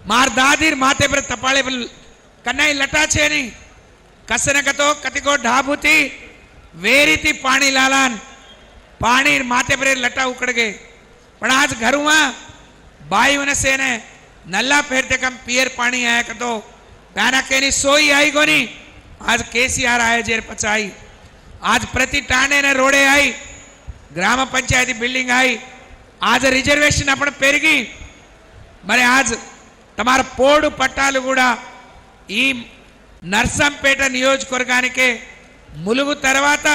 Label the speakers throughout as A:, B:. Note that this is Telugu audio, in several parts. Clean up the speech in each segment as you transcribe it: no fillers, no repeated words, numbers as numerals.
A: मार दादीर माथे पर तपाड़े कन्नाई लटा छेनी कसनकतो कतिको ढाबुती वेरीती पानी लालान पानी माथे पर लटा उकड़ गए पण आज घरुमा बाई वनसे ने नल्ला फेरते कम पियर पानी आया कतो गाना केनी सोई आई गोनी आज केसीआर आए जेर पचाई आज प्रति टाणे ने रोडे आई ग्राम पंचायती बिल्डिंग आई आज रिजर्वेशन अपन पेरिगी मरे आज तमार पोडु पट्टालु कूडा ई नरसंपेट नियोजकवर्गानिके मुलुगु तर्वात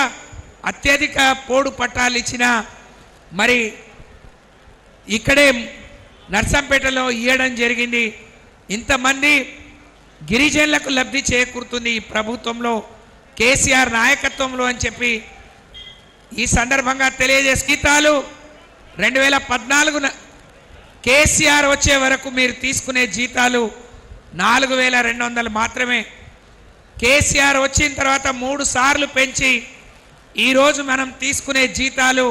A: अत्यधिक पोडु पट्टालु इच्चिना मरी इक्कडे नरसंपेटलो इयडं जरिगिंदी इंतमंदी గిరిజనులకు లబ్ధి చేకూరుతుంది ఈ ప్రభుత్వంలో కేసీఆర్ నాయకత్వంలో అని చెప్పి ఈ సందర్భంగా తెలియజేసే గీతాలు 2014 కేసీఆర్ వచ్చే వరకు మీరు తీసుకునే జీతాలు 4200 మాత్రమే కేసీఆర్ వచ్చిన తర్వాత 3 సార్లు పెంచి ఈ రోజు మనం తీసుకునే జీతాలు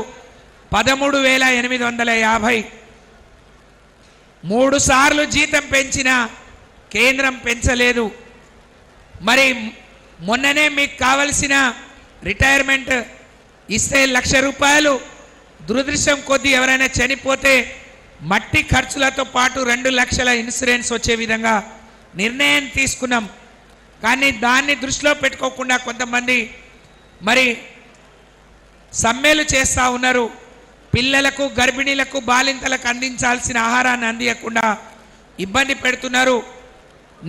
A: 13850 3 సార్లు జీతం పెంచినా కేంద్రం పెంచలేదు మరి మొన్ననే మీకు కావాల్సిన రిటైర్మెంట్ ఇస్తే 1,00,000 రూపాయలు దురదృష్టం కొద్దీ ఎవరైనా చనిపోతే మట్టి ఖర్చులతో పాటు 2 లక్షల ఇన్సూరెన్స్ వచ్చే విధంగా నిర్ణయం తీసుకున్నాం కానీ దాన్ని దృష్టిలో పెట్టుకోకుండా కొంతమంది మరి సమ్మెలు చేస్తా ఉన్నారు పిల్లలకు గర్భిణీలకు బాలింతలకు అందించాల్సిన ఆహారాన్ని అందియకుండా ఇబ్బంది పెడుతున్నారు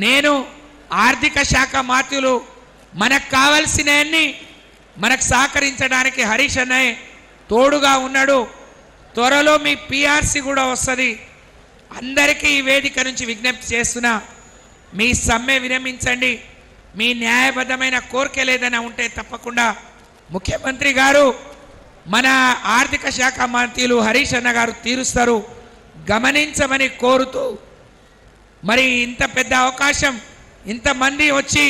A: నేను ఆర్థిక శాఖ మంత్రులు మనకు కావాల్సినన్ని మనకు సహకరించడానికి హరీష్ అన్నయ్య తోడుగా ఉన్నాడు త్వరలో మీ పిఆర్సి కూడా వస్తది అందరికీ ఈ వేదిక నుంచి విజ్ఞప్తి చేస్తున్నా మీ సమ్మె విరమించండి మీ న్యాయబద్ధమైన కోరిక లేదని ఉంటే తప్పకుండా ముఖ్యమంత్రి గారు మన ఆర్థిక శాఖ మంత్రులు హరీష్ అన్న గారు తీరుస్తారు గమనించమని కోరుతూ మరి ఇంత పెద్ద అవకాశం ఇంతమంది వచ్చి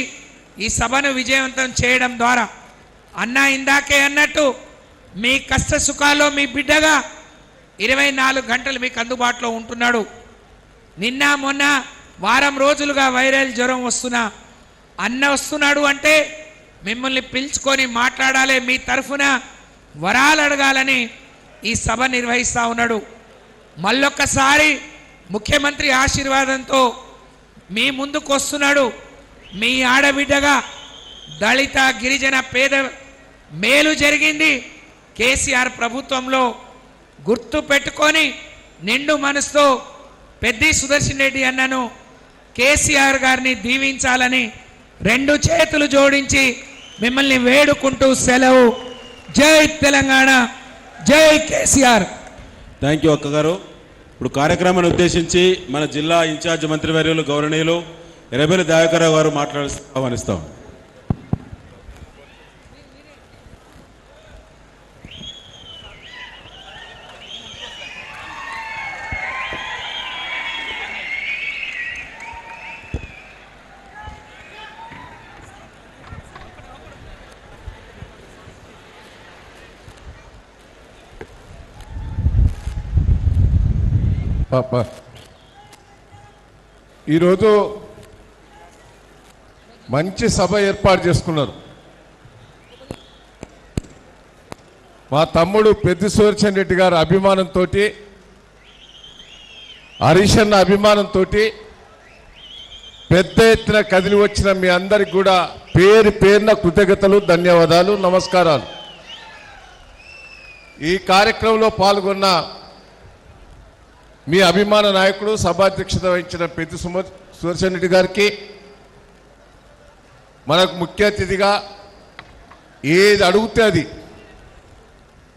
A: ఈ సభను విజయవంతం చేయడం ద్వారా అన్న ఇందాకే అన్నట్టు మీ కష్ట సుఖాల్లో మీ బిడ్డగా 24 గంటలు మీకు అందుబాటులో ఉంటున్నాడు నిన్న మొన్న వారం రోజులుగా వైరల్ జ్వరం వస్తున్నా అన్న వస్తున్నాడు అంటే మిమ్మల్ని పిలుచుకొని మాట్లాడాలి మీ తరఫున వరాలు అడగాలని ఈ సభ నిర్వహిస్తా ఉన్నాడు మళ్ళొక్కసారి ముఖ్యమంత్రి ఆశీర్వాదంతో మీ ముందుకు వస్తున్నాడు మీ ఆడబిడ్డగా దళిత గిరిజన పేద మేలు జరిగింది కేసీఆర్ ప్రభుత్వంలో గుర్తు పెట్టుకొని నిండు మనసుతో పెద్ది సుదర్శన్ రెడ్డి అన్నను కేసీఆర్ గారిని దీవించాలని 2 చేతులు జోడించి మిమ్మల్ని వేడుకుంటూ సెలవు జై తెలంగాణ జై కేసీఆర్
B: థ్యాంక్ యూ అక్క గారు ఇప్పుడు కార్యక్రమాన్ని ఉద్దేశించి మన జిల్లా ఇన్ఛార్జ్ మంత్రివర్యులు గౌరవనీయులు ఎర్రబెల్లి దయాకర్ గారు ఆహ్వానిస్తాం
C: ఈరోజు మంచి సభ ఏర్పాటు చేసుకున్నారు మా తమ్ముడు పెద్ది సుదర్శన్ రెడ్డి గారి అభిమానంతో హరీష్ అన్న అభిమానంతో పెద్ద ఎత్తున కదిలి వచ్చిన మీ అందరికి కూడా పేరు పేరున కృతజ్ఞతలు ధన్యవాదాలు నమస్కారాలు ఈ కార్యక్రమంలో పాల్గొన్న మీ అభిమాన నాయకుడు సభాధ్యక్షత వహించిన పెద్ది సుదర్శన్ రెడ్డి గారికి మనకు ముఖ్య అతిథిగా ఏది అడిగితే అది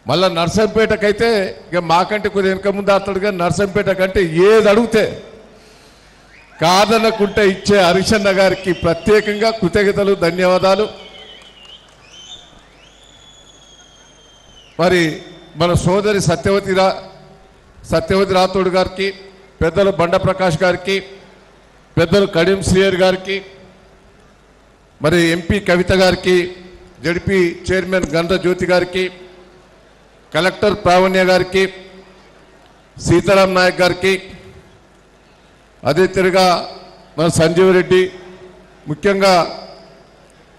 C: మళ్ళీ నర్సంపేటకైతే ఇక మాకంటే కొద్దిగా వెనక ముందు అతడుగా నర్సంపేట కంటే ఏది అడిగితే కాదనకుంటే ఇచ్చే హరీష్ అన్న గారికి ప్రత్యేకంగా కృతజ్ఞతలు ధన్యవాదాలు మరి మన సోదరి సత్యవతి రాథోడ్ గారికి పెద్దలు బండ ప్రకాష్ గారికి పెద్దలు కడియం శ్రీయర్ గారికి మరి ఎంపీ కవిత గారికి జడ్పీ చైర్మన్ గండ్ర జ్యోతి గారికి కలెక్టర్ ప్రావణ్య గారికి సీతారాం నాయక్ గారికి అదే తిరిగా మన సంజీవ్ రెడ్డి, ముఖ్యంగా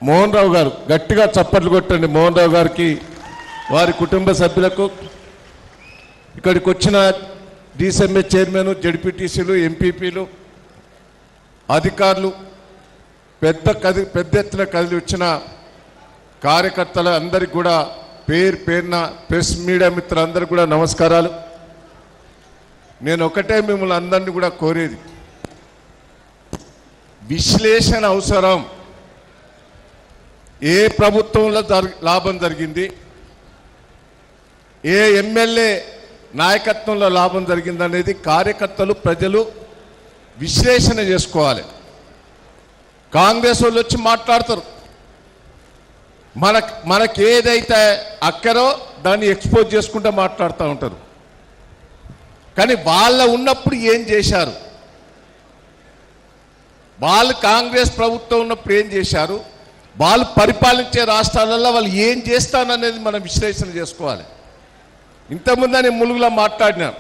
C: మోహన్ రావు గారు, గట్టిగా చప్పట్లు కొట్టండి మోహన్ రావు గారికి, వారి కుటుంబ సభ్యులకు, ఇక్కడికి వచ్చిన డిసిఎంఏ చైర్మన్, జడ్పీటీసీలు, ఎంపీపీలు, అధికారులు, పెద్ద ఎత్తున కదిలి వచ్చిన కార్యకర్తలు అందరికీ కూడా పేరు పేరున, ప్రెస్ మీడియా మిత్రులందరికీ కూడా నమస్కారాలు. నేను ఒకటే మిమ్మల్ని అందరినీ కూడా కోరేది, విశ్లేషణ అవసరం. ఏ ప్రభుత్వంలో లాభం జరిగింది, ఏ ఎమ్మెల్యే నాయకత్వంలో లాభం జరిగిందనేది కార్యకర్తలు, ప్రజలు విశ్లేషణ చేసుకోవాలి. కాంగ్రెస్ వాళ్ళు వచ్చి మాట్లాడతారు, మనకి ఏదైతే అక్కరో దాన్ని ఎక్స్పోజ్ చేసుకుంటూ మాట్లాడుతూ ఉంటారు. కానీ వాళ్ళ ఉన్నప్పుడు ఏం చేశారు, వాళ్ళు కాంగ్రెస్ ప్రభుత్వం ఉన్నప్పుడు ఏం చేశారు, వాళ్ళు పరిపాలించే రాష్ట్రాలలో వాళ్ళు ఏం చేస్తాననేది మనం విశ్లేషణ చేసుకోవాలి. ఇంతకుముందు నేను ములుగులో మాట్లాడినాను,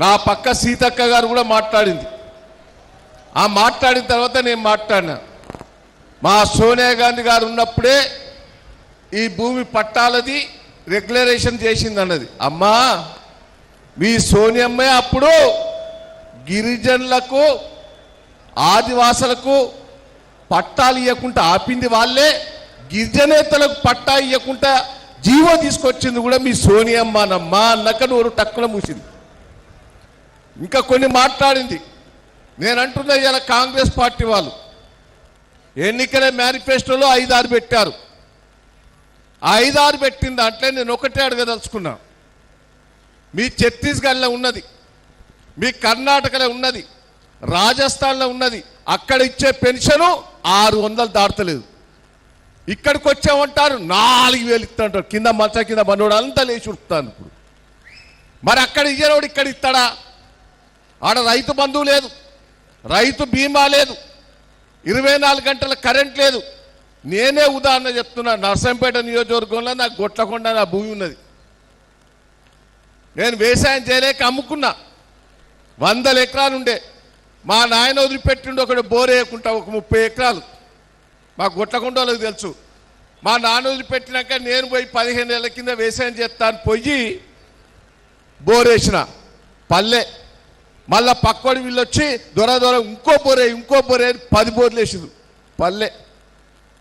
C: నా పక్క సీతక్క గారు కూడా మాట్లాడింది. ఆ మాట్లాడిన తర్వాత నేను మాట్లాడినా, మా సోనియా గాంధీ గారు ఉన్నప్పుడే ఈ భూమి పట్టాలది రెగ్యులరేషన్ చేసింది అన్నది. అమ్మా, మీ సోనియమ్మే అప్పుడు గిరిజనులకు, ఆదివాసులకు పట్టాలు ఇవ్వకుండా ఆపింది వాళ్ళే, గిరిజనేతలకు పట్టా ఇవ్వకుండా జీవో తీసుకొచ్చింది కూడా మీ సోనియమ్మనమ్మా అన్నక నోరు టక్కున మూసింది. ఇంకా కొన్ని మాట్లాడింది. నేను అంటున్నా, ఇలా కాంగ్రెస్ పార్టీ వాళ్ళు ఎన్నికల మేనిఫెస్టోలో 5-6 పెట్టారు. ఆ 5-6 పెట్టిన దాంట్లో నేను ఒకటే అడగదలుచుకున్నా, మీ ఛత్తీస్గఢ్లో ఉన్నది, మీ కర్ణాటకలో ఉన్నది, రాజస్థాన్లో ఉన్నది, అక్కడ ఇచ్చే పెన్షను 600 దాటలేదు. ఇక్కడికి వచ్చామంటారు 4000 ఇస్తాంటారు. కింద మంచ కింద బండోడు అంతా లేచి ఉడుకుతాను. ఇప్పుడు మరి అక్కడ ఇయ్యనోడు ఇక్కడ ఇస్తాడా? ఆడ రైతు బంధువు లేదు, రైతు బీమా లేదు, 24 గంటల కరెంట్ లేదు. నేనే ఉదాహరణ చెప్తున్నా, నర్సంపేట నియోజకవర్గంలో నాకు గొట్లకొండ నా భూమి ఉన్నది. నేను వ్యవసాయం చేయలేక అమ్ముకున్నా. 100 ఎకరాలు ఉండే, మా నాయన వదిలిపెట్టిండు ఒకటి బోర్ వేయకుండా ఒక 30 ఎకరాలు. మా గొట్లకొండ వాళ్ళకి తెలుసు. మా నాన్న వదిలిపెట్టినాక నేను పోయి 15 ఏళ్ళ కింద వ్యవసాయం చేస్తాను, పోయి బోర్ వేసిన పల్లె. మళ్ళా పక్కోడి వీళ్ళు వచ్చి దొర ఇంకో బోరే 10 బోర్లు వేసింది పల్లె.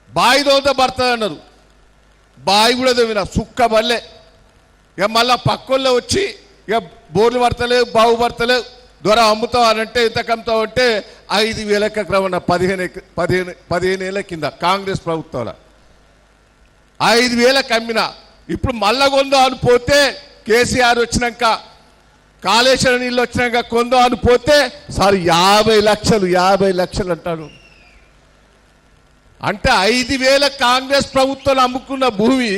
C: బావి దోత పడుతుంది అన్నారు, బావి కూడా తవ్విన సుక్క పల్లె. ఇక మళ్ళా పక్కోళ్ళే వచ్చి ఇక బోర్లు పడతలేవు, బావు పడతలేవు, దొర అమ్ముతావు అని అంటే ఇంతకు అమ్ముతావు అంటే 5,000 ఎకరం 15 ఏళ్ళ కింద కాంగ్రెస్ ప్రభుత్వంలో 5,000 అమ్మిన. ఇప్పుడు మళ్ళా కొందో అని పోతే, కేసీఆర్ వచ్చినాక, కాళేశ్వరం నీళ్ళు వచ్చినాక కొందో అని పోతే సార్ 50 లక్షలు అంటాడు. అంటే 5,000 కాంగ్రెస్ ప్రభుత్వం అమ్ముకున్న భూమి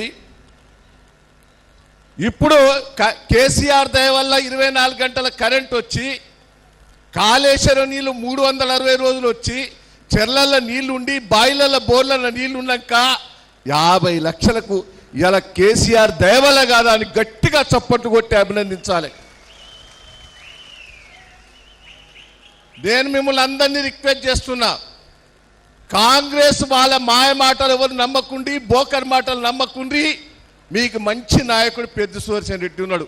C: ఇప్పుడు కేసీఆర్ దయ వల్ల 24 గంటల కరెంట్ వచ్చి, కాళేశ్వరం నీళ్లు 360 రోజులు వచ్చి, చెర్లల్లో నీళ్లు ఉండి, బాయిలలో బోర్లలో నీళ్లు ఉన్నాక 50 లక్షలకు ఇలా కేసీఆర్ దయ వల్ల కాదా అని గట్టిగా చప్పట్లు కొట్టి అభినందించాలి. నేను మిమ్మల్ని అందరినీ రిక్వెస్ట్ చేస్తున్నా, కాంగ్రెస్ వాళ్ళ మాయ మాటలు ఎవరు నమ్మకుండి, బోకర్ మాటలు నమ్మకుండి, మీకు మంచి నాయకుడు పెద్ద సుదర్శన్ రెడ్డి ఉన్నాడు.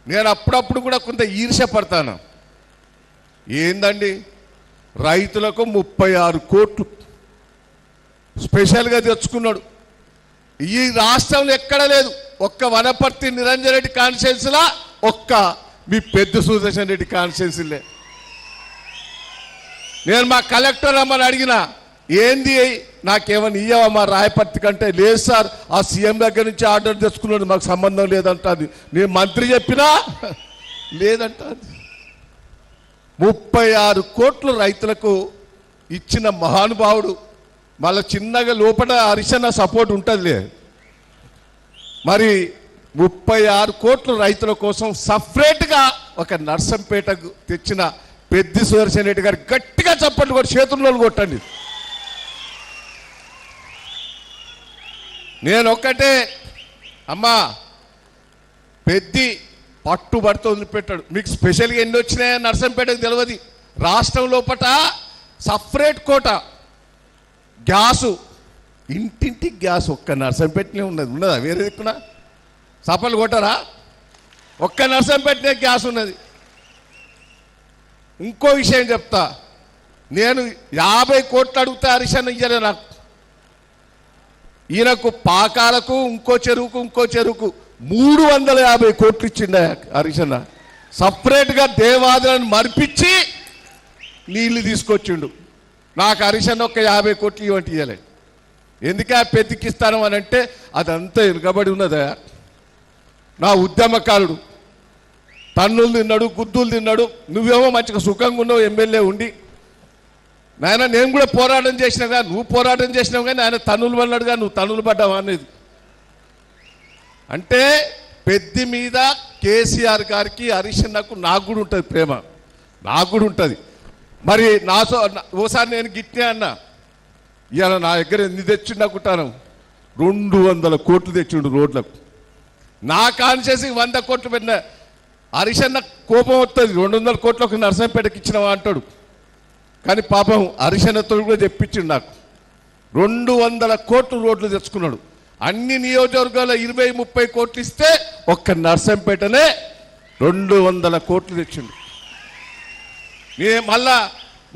C: నేను అప్పుడప్పుడు కూడా కొంత ఈర్ష్య పడతాను. ఏందండి, రైతులకు 36 కోట్లు స్పెషల్గా తెచ్చుకున్నాడు. ఈ రాష్ట్రంలో ఎక్కడ లేదు. ఒక్క వనపర్తి నిరంజన్ రెడ్డి కాన్స్టిట్యున్సీలా, ఒక్క మీ పెద్ద సుదర్శన్ రెడ్డి కాన్స్టిట్యున్సీలే. నేను మా కలెక్టర్ అమ్మని అడిగిన, ఏంది నాకేమని ఇయ్యవా మా రాయపర్తి కంటే, లేదు సార్ ఆ సీఎం దగ్గర నుంచి ఆర్డర్ తెచ్చుకున్నాడు, మాకు సంబంధం లేదంటుంది. నేను మంత్రి చెప్పినా లేదంట. 36 కోట్లు రైతులకు ఇచ్చిన మహానుభావుడు. మళ్ళీ చిన్నగా లోపల హరిశన్న సపోర్ట్ ఉంటుందిలే. మరి 36 కోట్లు రైతుల కోసం సపరేట్గా ఒక నర్సంపేటకు తెచ్చిన పెద్ద సుదర్శన్ రెడ్డి గారు గట్టిగా చప్పట్లు కొట్టి చేతుల్లో కొట్టండి. నేను ఒక్కటే అమ్మా, పెద్ది పట్టుబడితో వదిలిపెట్టాడు. మీకు స్పెషల్గా ఎన్ని వచ్చినాయో నర్సంపేటకు తెలియదు. రాష్ట్రం లోపట సపరేట్ కోట గ్యాసు, ఇంటింటికి గ్యాస్ ఒక్క నర్సంపేటనే ఉన్నదా వేరే దిక్కున సపలు కొట్టరా? ఒక్క నర్సంపేటనే గ్యాస్ ఉన్నది. ఇంకో విషయం చెప్తా, నేను 50 కోట్లు అడిగితే హరీష్ అన్న ఇయ్యలే నాకు. ఈయనకు పాకాలకు ఇంకో చెరువుకు 350 కోట్లు ఇచ్చిండ హరీష్ అన్న. సపరేట్గా దేవాదులను మరిపించి నీళ్లు తీసుకొచ్చిండు. నాకు హరీష్ అన్న ఒక 50 కోట్లు ఇవ్వండి ఇవ్వలే. ఎందుకే పెతికిస్తాను అని అంటే అదంతా వెనుకబడి ఉన్నదా? నా ఉద్యమకారుడు తన్నులు తిన్నాడు, గుద్దులు తిన్నాడు. నువ్వేమో మంచిగా సుఖంగా ఉన్నావు ఎమ్మెల్యే ఉండి. నాయన నేను కూడా పోరాటం చేసినాగా, నువ్వు పోరాటం చేసినావు కానీ ఆయన తన్నులు పడినాడుగా, నువ్వు తన్నులు పడ్డావా అనేది. అంటే పెద్ది మీద కేసీఆర్ గారికి హరీష్ అన్నకు నాకు కూడా ఉంటుంది ప్రేమ, నాకు కూడా ఉంటుంది. మరి ఓసారి నేను గిట్టే అన్న, ఇవాళ నా దగ్గర ఎన్ని తెచ్చిండకుంటాను, 200 కోట్లు తెచ్చిండు రోడ్లకు. నా కాన్షియస్ 100 కోట్లు పెట్టిన హరీష్ అన్న కోపం వస్తుంది. 200 కోట్లకు నర్సంపేటకి ఇచ్చినవా అంటాడు. కానీ పాపం హరీష్ అన్నతో కూడా చెప్పించిండు నాకు. 200 కోట్లు రోడ్లు తెచ్చుకున్నాడు. అన్ని నియోజకవర్గాల్లో 20-30 కోట్లు ఇస్తే ఒక్క నర్సంపేటనే 200 కోట్లు తెచ్చిండు. మళ్ళా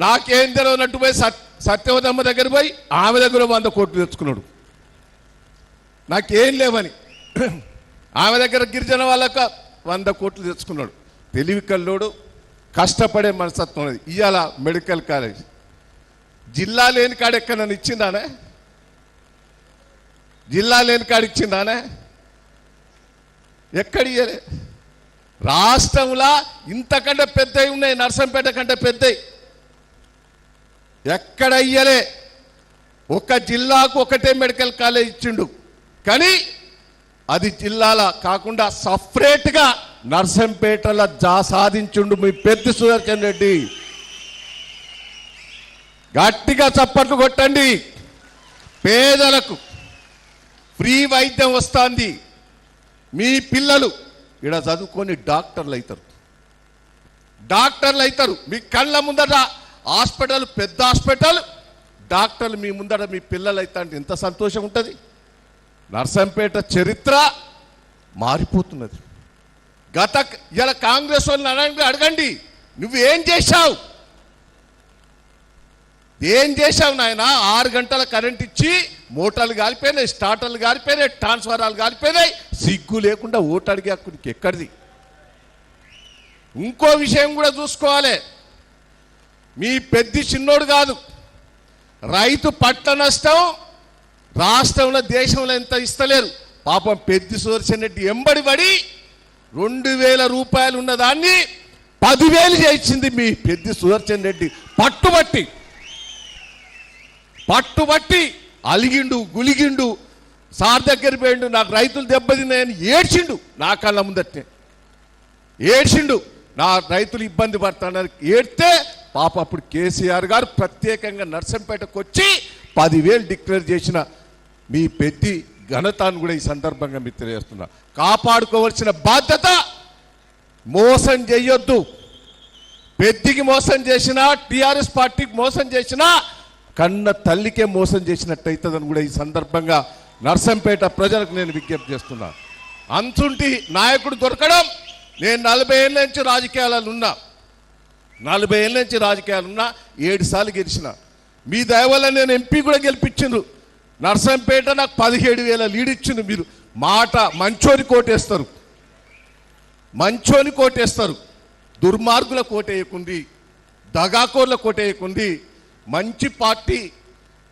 C: నాకేం తెలియనట్టు పోయి సత్యవతమ్మ దగ్గర పోయి ఆమె దగ్గర 100 కోట్లు తెచ్చుకున్నాడు. నాకేం లేవని ఆమె దగ్గర గిరిజన వాళ్ళకు 100 కోట్లు తెచ్చుకున్నాడు. తెలివి కల్లోడు, కష్టపడే మనస్తత్వం అనేది. ఇవాళ మెడికల్ కాలేజ్ జిల్లా లేని కాడ ఎక్కడ ఇచ్చిందానే? జిల్లా లేని కాడ ఇచ్చిందానే? ఎక్కడ ఇయ్యలే. రాష్ట్రంలో ఇంతకంటే పెద్దవి ఉన్నాయి, నర్సంపేట కంటే పెద్దవి ఎక్కడ ఇయ్యలే. ఒక జిల్లాకు ఒకటే మెడికల్ కాలేజ్ ఇచ్చిండు. కానీ అది జిల్లాల కాకుండా సపరేట్గా నర్సంపేటలో సాధించుండు మీ పెద్ద సుదర్శన్ రెడ్డి. గట్టిగా చప్పట్లు కొట్టండి. పేదలకు ఫ్రీ వైద్యం వస్తుంది. మీ పిల్లలు ఇక్కడ చదువుకొని డాక్టర్లు అవుతారు. మీ కళ్ళ ముందట హాస్పిటల్, పెద్ద హాస్పిటల్, డాక్టర్లు మీ ముందట మీ పిల్లలు అవుతారంటే ఎంత సంతోషం ఉంటుంది. నర్సంపేట చరిత్ర మారిపోతున్నది. ఇలా కాంగ్రెస్ వాళ్ళని అడగండి, నువ్వేం చేశావు? నాయన? 6 గంటల కరెంట్ ఇచ్చి మోటార్లు కాలిపోయినాయి, స్టార్టర్లు కాలిపోయినాయి, ట్రాన్స్ఫారాలు కాలిపోయినాయి. సిగ్గు లేకుండా ఓటు అడిగే హక్కు ఎక్కడిది? ఇంకో విషయం కూడా చూసుకోవాలి. మీ పెద్ద చిన్నోడు కాదు. రైతు పంట నష్టం రాష్ట్రంలో దేశంలో ఎంత ఇస్తలేరు. పాపం పెద్ద సుదర్శన్ రెడ్డి ఎంబడి పడి 2000 రూపాయలు ఉన్నదాన్ని 10,000 చేయించింది మీ పెద్ద సుదర్శన్ రెడ్డి. పట్టుబట్టి అలిగిండు, గులిగిండు, సార్ దగ్గర పోయిండు. నాకు రైతులు దెబ్బతిన్నాయని ఏడ్చిండు. నా కళ్ళ ముందట్నే ఏడ్చిండు. నా రైతులు ఇబ్బంది పడుతున్నారు ఏడ్తే పాప అప్పుడు కేసీఆర్ గారు ప్రత్యేకంగా నర్సంపేటకు వచ్చి 10,000 డిక్లేర్ చేసిన మీ పెద్ది ఘనతను కూడా ఈ సందర్భంగా మీకు తెలియజేస్తున్నా. కాపాడుకోవాల్సిన బాధ్యత. మోసం చేయొద్దు. పెద్దికి మోసం చేసినా, టీఆర్ఎస్ పార్టీకి మోసం చేసినా కన్న తల్లికే మోసం చేసినట్టయితుందని కూడా ఈ సందర్భంగా నర్సంపేట ప్రజలకు నేను విజ్ఞప్తి చేస్తున్నా. అంచుంటి నాయకుడు దొరకడం. నేను 40 ఏళ్ళ నుంచి రాజకీయాలలో ఉన్నా. 40 ఏళ్ళ నుంచి రాజకీయాలున్నా. 7 సార్లు గెలిచిన. మీ దయ వల్ల నేను ఎంపీ కూడా గెలిపించిండ్రు. నర్సంపేట నాకు 17,000 లీడ్ ఇచ్చింది. మీరు మాట మంచోని కోటేస్తారు, దుర్మార్గుల కోటేయకుంది, దగాకోర్ల కోటేయకుంది. మంచి party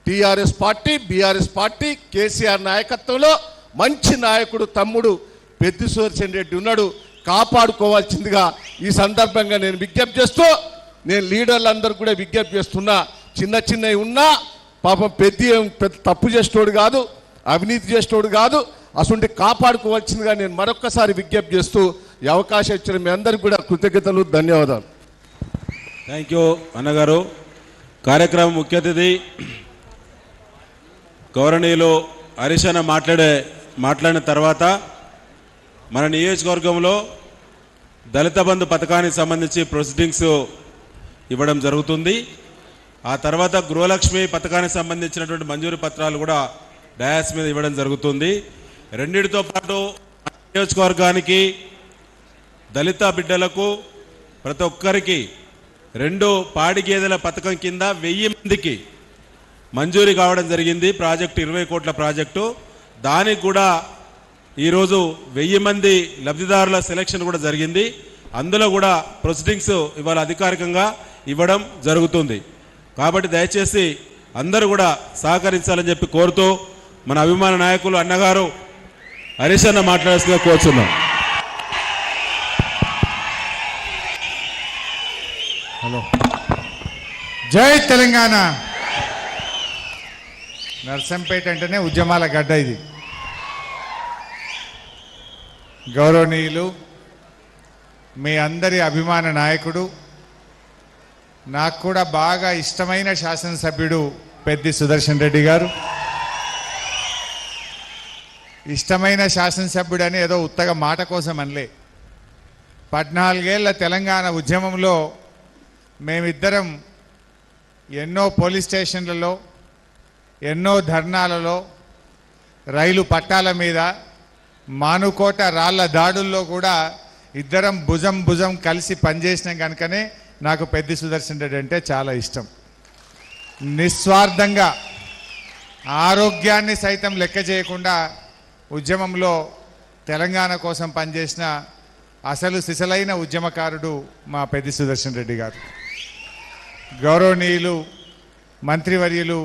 C: TRS party, BRS party, KCR నాయకత్వంలో మంచి నాయకుడు తమ్ముడు పెద్ద సుదర్శన్ రెడ్డి ఉన్నాడు. కాపాడుకోవాల్సిందిగా ఈ సందర్భంగా నేను విజ్ఞప్తి చేస్తూ, నేను లీడర్లందరూ కూడా విజ్ఞప్తి చేస్తున్నా. చిన్నవి ఉన్నా పాపం పెద్ద తప్పు చేసేటోడు కాదు, అవినీతి చేసేటోడు కాదు. అసలు కాపాడుకోవాల్సిందిగా నేను మరొక్కసారి విజ్ఞప్తి చేస్తూ ఈ అవకాశం ఇచ్చిన మీ అందరికీ కూడా కృతజ్ఞతలు, ధన్యవాదాలు.
B: థ్యాంక్ యూ అన్నగారు. కార్యక్రమం ముఖ్య అతిథి గౌరవనీయులు హరీష్ అన్న మాట్లాడిన తర్వాత మన నియోజకవర్గంలో దళిత బంధు పథకానికి సంబంధించి ప్రొసీడింగ్స్ ఇవ్వడం జరుగుతుంది. ఆ తర్వాత గృహలక్ష్మి పథకానికి సంబంధించినటువంటి మంజూరు పత్రాలు కూడా డయాస్ మీద ఇవ్వడం జరుగుతుంది. రెండిటితో పాటు నియోజకవర్గానికి దళిత బిడ్డలకు ప్రతి ఒక్కరికి 2 పాడి గేదెల పథకం కింద 1000 మందికి మంజూరీ కావడం జరిగింది. ప్రాజెక్టు 20 కోట్ల ప్రాజెక్టు. దానికి కూడా ఈరోజు 1000 మంది లబ్ధిదారుల సెలక్షన్ కూడా జరిగింది. అందులో కూడా ప్రొసీడింగ్స్ ఇవాళ అధికారికంగా ఇవ్వడం జరుగుతుంది. కాబట్టి దయచేసి అందరూ కూడా సహకరించాలని చెప్పి కోరుతూ మన అభిమాన నాయకులు అన్నగారు హరీష్ అన్న మాట్లాడాల్సిందిగా కోరుతున్నాం.
D: హలో, జై తెలంగాణ. నర్సంపేట అంటేనే ఉద్యమాల గడ్డ. ఇది గౌరవనీయులు మీ అందరి అభిమాన నాయకుడు, నాకు కూడా బాగా ఇష్టమైన శాసనసభ్యుడు పెద్ది సుదర్శన్ రెడ్డి గారు. ఇష్టమైన శాసనసభ్యుడు అని ఏదో ఉత్తగా మాట కోసం అనలే. 14 ఏళ్ల తెలంగాణ ఉద్యమంలో మేమిద్దరం ఎన్నో పోలీస్ స్టేషన్లలో, ఎన్నో ధర్నాలలో, రైలు పట్టాల మీద, మానుకోట రాళ్ల దాడుల్లో కూడా ఇద్దరం భుజం భుజం కలిసి పనిచేసినాం కనుకనే నాకు పెద్ది సుదర్శన్ రెడ్డి అంటే చాలా ఇష్టం. నిస్వార్థంగా ఆరోగ్యాన్ని సైతం లెక్క చేయకుండా ఉద్యమంలో తెలంగాణ కోసం పనిచేసిన అసలు సిసలైన ఉద్యమకారుడు మా పెద్ది సుదర్శన్ రెడ్డి గారు. గౌరవనీయులు మంత్రివర్యులు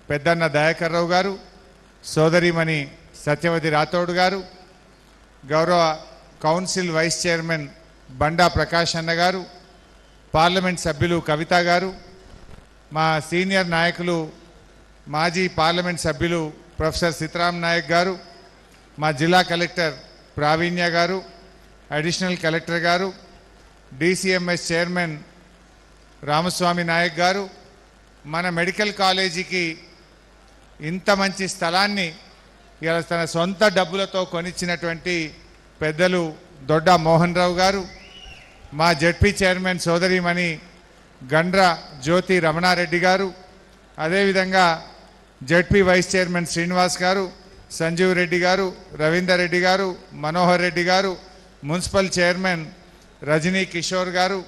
D: పెద్దన్న దయాకర్ రావు గారు, సోదరిమణి సత్యవతి రాథోడ్ గారు, గౌరవ కౌన్సిల్ వైస్ చైర్మన్ బండా ప్రకాష్ అన్న గారు, పార్లమెంట్ సభ్యులు కవిత గారు, మా సీనియర్ నాయకులు మాజీ పార్లమెంట్ సభ్యులు ప్రొఫెసర్ సీతారాం నాయక్ గారు, మా జిల్లా కలెక్టర్ ప్రావీణ్య గారు, అడిషనల్ కలెక్టర్ గారు, డిసిఎంఎస్ చైర్మన్ రామస్వామి నాయక్ గారు, మన మెడికల్ కాలేజీకి ఇంత మంచి స్థలాన్ని ఇలా తన సొంత డబ్బులతో కొనిచ్చినటువంటి పెద్దలు దొడ్డ మోహన్ రావు గారు, మా జడ్పీ చైర్మన్ సోదరిమణి గండ్ర జ్యోతి రమణారెడ్డి గారు, అదేవిధంగా జడ్పీ వైస్ చైర్మన్ శ్రీనివాస్ గారు, సంజీవ్ రెడ్డి గారు, రవీందర్ రెడ్డి గారు, మనోహర్ రెడ్డి గారు, మున్సిపల్ చైర్మన్ రజనీ కిషోర్ గారు,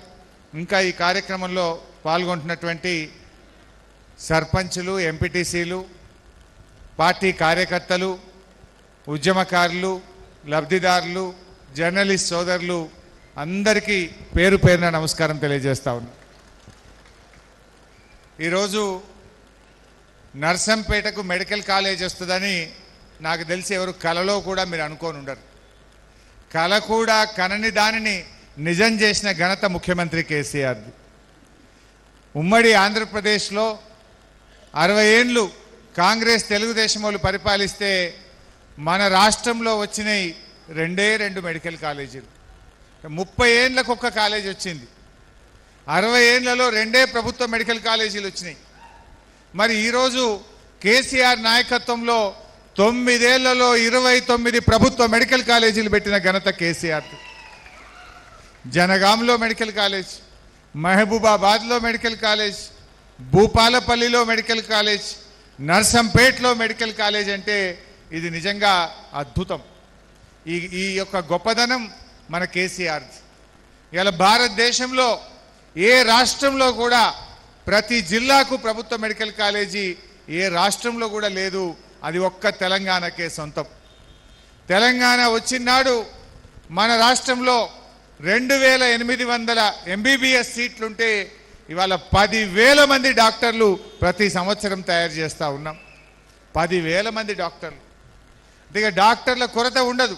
D: ఇంకా ఈ కార్యక్రమంలో పాల్గొంటున్నటువంటి సర్పంచులు, ఎంపీటీసీలు, పార్టీ కార్యకర్తలు, ఉద్యమకారులు, లబ్ధిదారులు, జర్నలిస్ట్ సోదరులు అందరికీ పేరు పేరున నమస్కారం తెలియజేస్తా ఉన్నా. ఈరోజు నర్సంపేటకు మెడికల్ కాలేజ్ వస్తుందని నాకు తెలిసి ఎవరు కలలో కూడా మీరు అనుకోని ఉండరు. కల కూడా కనని దానిని నిజం చేసిన ఘనత ముఖ్యమంత్రి కేసీఆర్ది. ఉమ్మడి ఆంధ్రప్రదేశ్లో 60 ఏళ్ళు కాంగ్రెస్ తెలుగుదేశం వాళ్ళు పరిపాలిస్తే మన రాష్ట్రంలో వచ్చినాయి 2 మెడికల్ కాలేజీలు. 30 ఏళ్ళకు ఒక్క కాలేజ్ వచ్చింది. 60 ఏళ్లలో 2 ప్రభుత్వ మెడికల్ కాలేజీలు వచ్చినాయి. మరి ఈరోజు కేసీఆర్ నాయకత్వంలో 9 ఏళ్లలో 29 ప్రభుత్వ మెడికల్ కాలేజీలు పెట్టిన ఘనత కేసీఆర్. జనగాంలో మెడికల్ కాలేజ్, మహబూబాబాద్లో మెడికల్ కాలేజ్, భూపాలపల్లిలో మెడికల్ కాలేజ్, నర్సంపేట్లో మెడికల్ కాలేజ్ అంటే ఇది నిజంగా అద్భుతం. ఈ యొక్క గొప్పదనం మన కేసీఆర్. ఇలా భారతదేశంలో ఏ రాష్ట్రంలో కూడా ప్రతి జిల్లాకు ప్రభుత్వ మెడికల్ కాలేజీ ఏ రాష్ట్రంలో కూడా లేదు. అది ఒక్క తెలంగాణకే సొంతం. తెలంగాణ వచ్చినాడు మన రాష్ట్రంలో 2800 ఎంబీబీఎస్ సీట్లుంటే ఇవాళ 10,000 మంది డాక్టర్లు ప్రతి సంవత్సరం తయారు చేస్తూ ఉన్నాం. 10,000 మంది డాక్టర్లు. ఇక డాక్టర్ల కొరత ఉండదు.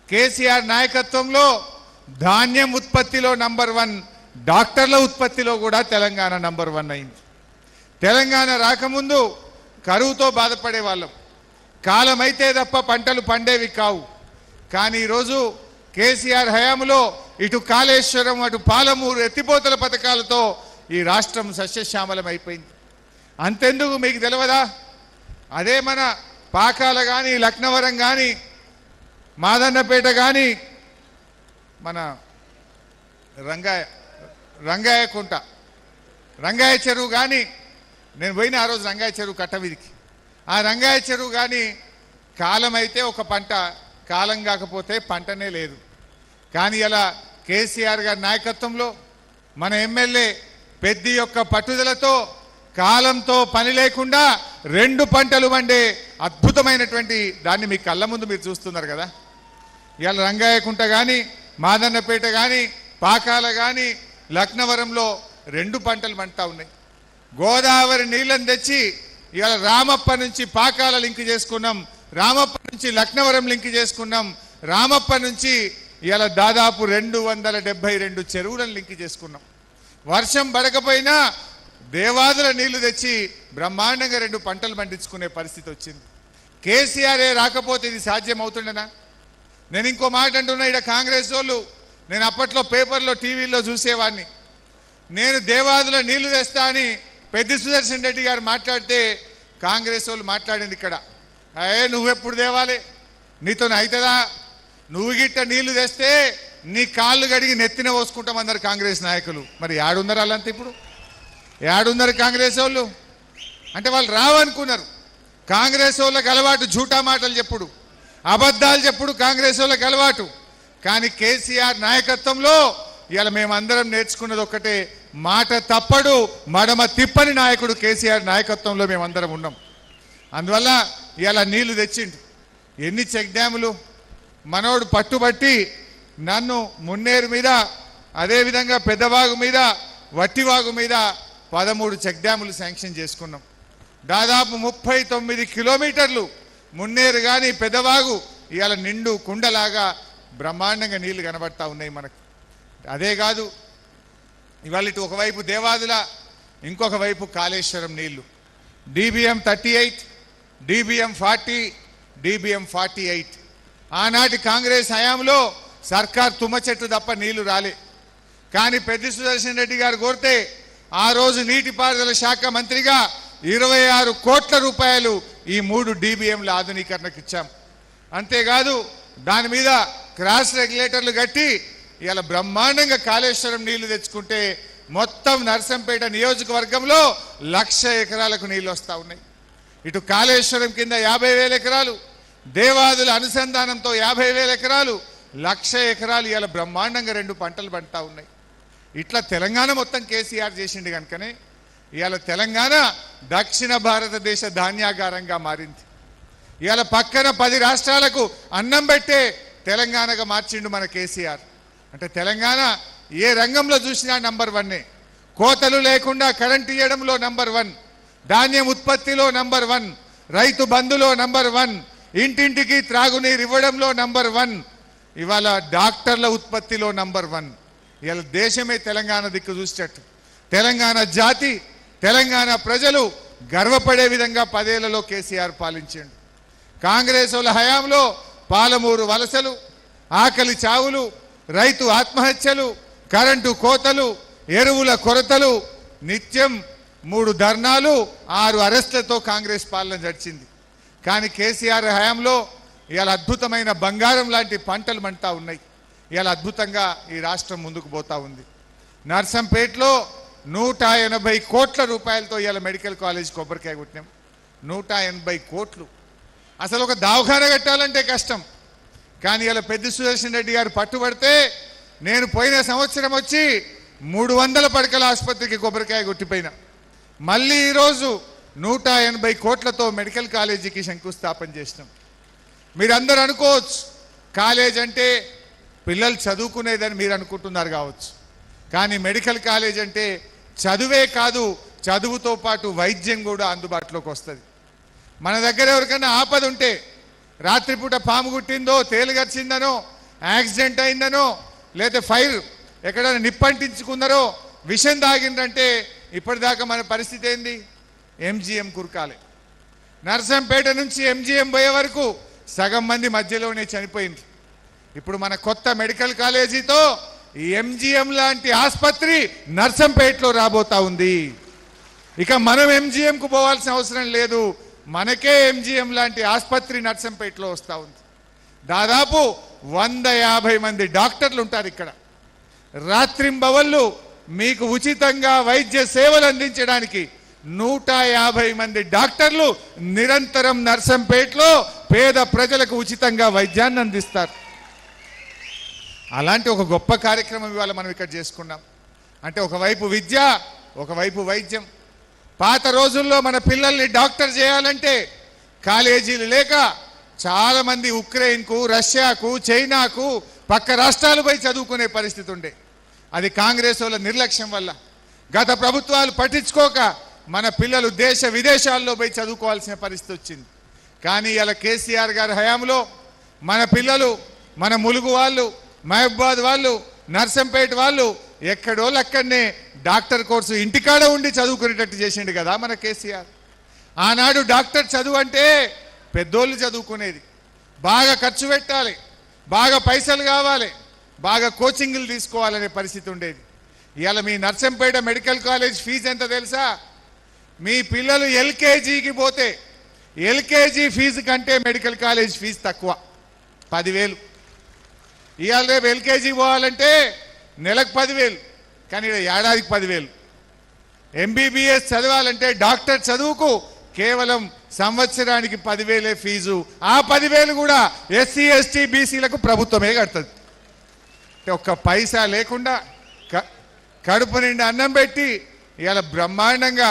D: కేసీఆర్ నాయకత్వంలో ధాన్యం ఉత్పత్తిలో నంబర్ 1, డాక్టర్ల ఉత్పత్తిలో కూడా తెలంగాణ నంబర్ 1 అయింది. తెలంగాణ రాకముందు కరువుతో బాధపడే వాళ్ళం. కాలమైతే తప్ప పంటలు పండేవి కావు. కానీ ఈరోజు కేసీఆర్ హయాంలో ఇటు కాళేశ్వరం, అటు పాలమూరు ఎత్తిపోతల పథకాలతో ఈ రాష్ట్రం సస్యశ్యామలం అయిపోయింది. అంతెందుకు మీకు తెలియదా? అదే మన పాకాల కానీ, లక్నవరం కానీ, మాదన్నపేట కానీ, మన రంగాయకుంట రంగాయ చెరువు కానీ నేను పోయిన ఆ రోజు రంగాయ చెరువు కట్టవీధికి, ఆ రంగాయ చెరువు కానీ కాలం అయితే ఒక పంట, కాలం కాకపోతే పంటనే లేదు. కానీ ఇలా కేసీఆర్ గారి నాయకత్వంలో మన ఎమ్మెల్యే పెద్ది యొక్క పట్టుదలతో కాలంతో పని లేకుండా 2 పంటలు పండే అద్భుతమైనటువంటి దాన్ని మీ కళ్ళ ముందు మీరు చూస్తున్నారు కదా. ఇవాళ రంగాయకుంట కానీ, మాదన్నపేట కానీ, పాకాల కానీ, లక్నవరంలో 2 పంటలు పండుతూ ఉన్నాయి. గోదావరి నీళ్ళని తెచ్చి ఇవాళ రామప్ప నుంచి పాకాల లింక్ చేసుకున్నాం, రామప్ప నుంచి లక్నవరం లింక్ చేసుకున్నాం, రామప్ప నుంచి ఇవాళ దాదాపు 272 చెరువులను లింక్ చేసుకున్నాం. వర్షం పడకపోయినా దేవాదుల నీళ్లు తెచ్చి బ్రహ్మాండంగా 2 పంటలు పండించుకునే పరిస్థితి వచ్చింది. కేసీఆరే రాకపోతే ఇది సాధ్యం అవుతుండేనా? నేను ఇంకో మాట అంటున్నా, ఇక్కడ కాంగ్రెస్ వాళ్ళు, నేను అప్పట్లో పేపర్లో టీవీలో చూసేవాడిని, నేను దేవాదుల నీళ్లు తెస్తా అని పెద్ది సుదర్శన్ రెడ్డి గారు మాట్లాడితే కాంగ్రెస్ వాళ్ళు మాట్లాడింది ఇక్కడ, నువ్వెప్పుడు దేవాలి, నీతో అవుతుందా, నువ్వు గిట్ట నీళ్లు తెస్తే నీ కాళ్ళు గడిగి నెత్తిన పోసుకుంటామన్నారు కాంగ్రెస్ నాయకులు. మరి ఏడున్నారు వాళ్ళంతా, ఇప్పుడు ఏడున్నారు కాంగ్రెస్ వాళ్ళు? అంటే వాళ్ళు రావనుకున్నారు. కాంగ్రెస్ వాళ్ళకి అలవాటు జూటా మాటలు చెప్పుడు, అబద్ధాలు చెప్పుడు కాంగ్రెస్ వాళ్ళకి అలవాటు. కానీ కేసీఆర్ నాయకత్వంలో ఇవాళ మేమందరం నేర్చుకున్నది ఒక్కటే, మాట తప్పడు మడమ తిప్పని నాయకుడు కేసీఆర్ నాయకత్వంలో మేమందరం ఉన్నాం. అందువల్ల ఇవాళ నీళ్లు తెచ్చిండు. ఎన్ని చెక్ డ్యాములు మనోడు పట్టుబట్టి నన్ను మున్నేరు మీద, అదేవిధంగా పెద్దవాగు మీద, వట్టివాగు మీద 13 చెక్ డ్యాములు శాంక్షన్ చేసుకున్నాం. దాదాపు 39 కిలోమీటర్లు మున్నేరు కానీ పెద్దవాగు ఇవాళ నిండు కుండలాగా బ్రహ్మాండంగా నీళ్లు కనబడతా ఉన్నాయి మనకు. అదే కాదు, ఇవాళ ఇటు ఒకవైపు దేవాదుల, ఇంకొక వైపు కాళేశ్వరం నీళ్లు, DBM 38, DBM 40, DBM 48. ఆనాటి కాంగ్రెస్ హయాంలో సర్కార్ తుమ్మ చెట్టు తప్ప నీళ్లు రాలే. కానీ పెద్ది సుదర్శన్ రెడ్డి గారు కోరితే ఆ రోజు నీటిపారుదల శాఖ మంత్రిగా 26 కోట్ల రూపాయలు ఈ 3 DBMల ఆధునీకరణకు ఇచ్చాం. అంతేకాదు దాని మీద క్రాస్ రెగ్యులేటర్లు కట్టి ఇవాళ బ్రహ్మాండంగా కాళేశ్వరం నీళ్లు తెచ్చుకుంటే మొత్తం నర్సంపేట నియోజకవర్గంలో 1,00,000 ఎకరాలకు నీళ్లు వస్తూ ఉన్నాయి. ఇటు కాళేశ్వరం కింద 50,000 ఎకరాలు, దేవాదుల అనుసంధానంతో 50,000 ఎకరాలు, 1,00,000 ఎకరాలు ఇవాళ బ్రహ్మాండంగా 2 పంటలు పండుతూ ఉన్నాయి. ఇట్లా తెలంగాణ మొత్తం కేసీఆర్ చేసిండు కనుకనే ఇవాళ తెలంగాణ దక్షిణ భారతదేశ ధాన్యాగారంగా మారింది. ఇవాళ పక్కన 10 రాష్ట్రాలకు అన్నం పెట్టే తెలంగాణగా మార్చిండు మన కేసీఆర్. అంటే తెలంగాణ ఏ రంగంలో చూసినా నంబర్ 1. కోతలు లేకుండా కరెంట్ ఇవ్వడంలో నంబర్ 1, ధాన్యం ఉత్పత్తిలో నంబర్ 1, రైతు బంధులో నంబర్ 1, ఇంటింటికి త్రాగునీరు ఇవ్వడంలో నంబర్ 1, ఇవాళ డాక్టర్ల ఉత్పత్తిలో నంబర్ 1. ఇవాళ దేశమే తెలంగాణ దిక్కు చూసేటట్టు తెలంగాణ జాతి, తెలంగాణ ప్రజలు గర్వపడే విధంగా 10 ఏళ్లలో కేసీఆర్ పాలించాడు. కాంగ్రెస్ వాళ్ళ హయాంలో పాలమూరు వలసలు, ఆకలి చావులు, రైతు ఆత్మహత్యలు, కరెంటు కోతలు, ఎరువుల కొరతలు, నిత్యం 3 ధర్నాలు, 6 అరెస్టులతో కాంగ్రెస్ పాలన గడిచింది. కానీ కేసీఆర్ హయాంలో ఇవాళ అద్భుతమైన బంగారం లాంటి పంటలు పండుతూ ఉన్నాయి. ఇవాళ అద్భుతంగా ఈ రాష్ట్రం ముందుకు పోతా ఉంది. నర్సంపేటలో 180 కోట్ల రూపాయలతో ఇవాళ మెడికల్ కాలేజ్ కొబ్బరికాయ కొట్టినాం. 180 కోట్లు. అసలు ఒక దవాఖాన కట్టాలంటే కష్టం. కానీ ఇలా పెద్ది సుదర్శన్ రెడ్డి గారు పట్టుబడితే నేను పోయిన సంవత్సరం వచ్చి 300 పడకల ఆసుపత్రికి కొబ్బరికాయ కొట్టిపోయినా. మళ్ళీ ఈరోజు 180 కోట్లతో మెడికల్ కాలేజీకి శంకుస్థాపన చేసినాం. మీరందరూ అనుకోవచ్చు కాలేజ్ అంటే పిల్లలు చదువుకునేదని మీరు అనుకుంటున్నారు కావచ్చు. కానీ మెడికల్ కాలేజ్ అంటే చదువే కాదు, చదువుతో పాటు వైద్యం కూడా అందుబాటులోకి వస్తుంది. మన దగ్గర ఎవరికైనా ఆపద ఉంటే, రాత్రిపూట పాము గుట్టిందో, తేలుగరిచిందనో, యాక్సిడెంట్ అయిందనో, లేదా ఫైర్ ఎక్కడైనా నిప్పంటించుకున్నారో, విషం తాగిందంటే ఇప్పటిదాకా మన పరిస్థితి ఏంది? MGM కురకాలి. నర్సంపేట నుంచి MGM పోయే వరకు సగం మంది మధ్యలోనే చనిపోయింది. ఇప్పుడు మన కొత్త మెడికల్ కాలేజీతో ఈ MGM లాంటి ఆసుపత్రి నర్సంపేటలో రాబోతా ఉంది. ఇక మనం MGMకు పోవాల్సిన అవసరం లేదు, మనకే MGM లాంటి ఆసుపత్రి నర్సంపేటలో వస్తూ ఉంది. దాదాపు 150 మంది డాక్టర్లు ఉంటారు ఇక్కడ. రాత్రింబవళ్ళు మీకు ఉచితంగా వైద్య సేవలు అందించడానికి 150 మంది డాక్టర్లు నిరంతరం నర్సంపేటలో పేద ప్రజలకు ఉచితంగా వైద్యాన్ని అందిస్తారు. అలాంటి ఒక గొప్ప కార్యక్రమం ఇవాళ మనం ఇక్కడ చేసుకున్నాం. అంటే ఒకవైపు విద్య, ఒకవైపు వైద్యం. పాత రోజుల్లో మన పిల్లల్ని డాక్టర్ చేయాలంటే కాలేజీలు లేక చాలామంది ఉక్రెయిన్కు, రష్యాకు, చైనాకు, పక్క రాష్ట్రాలు పోయి చదువుకునే పరిస్థితి ఉండే. అది కాంగ్రెస్ వాళ్ళ నిర్లక్ష్యం వల్ల, గత ప్రభుత్వాలు పట్టించుకోక మన పిల్లలు దేశ విదేశాల్లో పోయి చదువుకోవాల్సిన పరిస్థితి వచ్చింది. కానీ ఇలా కేసీఆర్ గారి హయాంలో మన పిల్లలు, మన ములుగు వాళ్ళు, మహబూబాద్ వాళ్ళు, నర్సంపేట వాళ్ళు ఎక్కడోళ్ళు అక్కడనే డాక్టర్ కోర్సు ఇంటికాడ ఉండి చదువుకునేటట్టు చేసిండు కదా మన కేసీఆర్. ఆనాడు డాక్టర్ చదువు అంటే పెద్దోళ్ళు చదువుకునేది. బాగా ఖర్చు పెట్టాలి, బాగా పైసలు కావాలి, బాగా కోచింగ్లు తీసుకోవాలనే పరిస్థితి ఉండేది. ఇవాళ మీ నర్సంపేట మెడికల్ కాలేజ్ ఫీజు ఎంత తెలుసా? మీ పిల్లలు ఎల్కేజీకి పోతే ఎల్కేజీ ఫీజు కంటే మెడికల్ కాలేజ్ ఫీజు తక్కువ, 10,000. ఇవాళ రేపు ఎల్కేజీ పోవాలంటే నెలకు 10,000, కానీ ఇక్కడ ఏడాదికి 10,000. ఎంబీబీఎస్ చదవాలంటే డాక్టర్ చదువుకు కేవలం సంవత్సరానికి 10,000 ఫీజు. ఆ 10,000 కూడా ఎస్సీ ఎస్టీ బీసీలకు ప్రభుత్వమే కడుతుంది. ఒక్క పైసా లేకుండా కడుపు నిండా అన్నం పెట్టి ఇవాళ బ్రహ్మాండంగా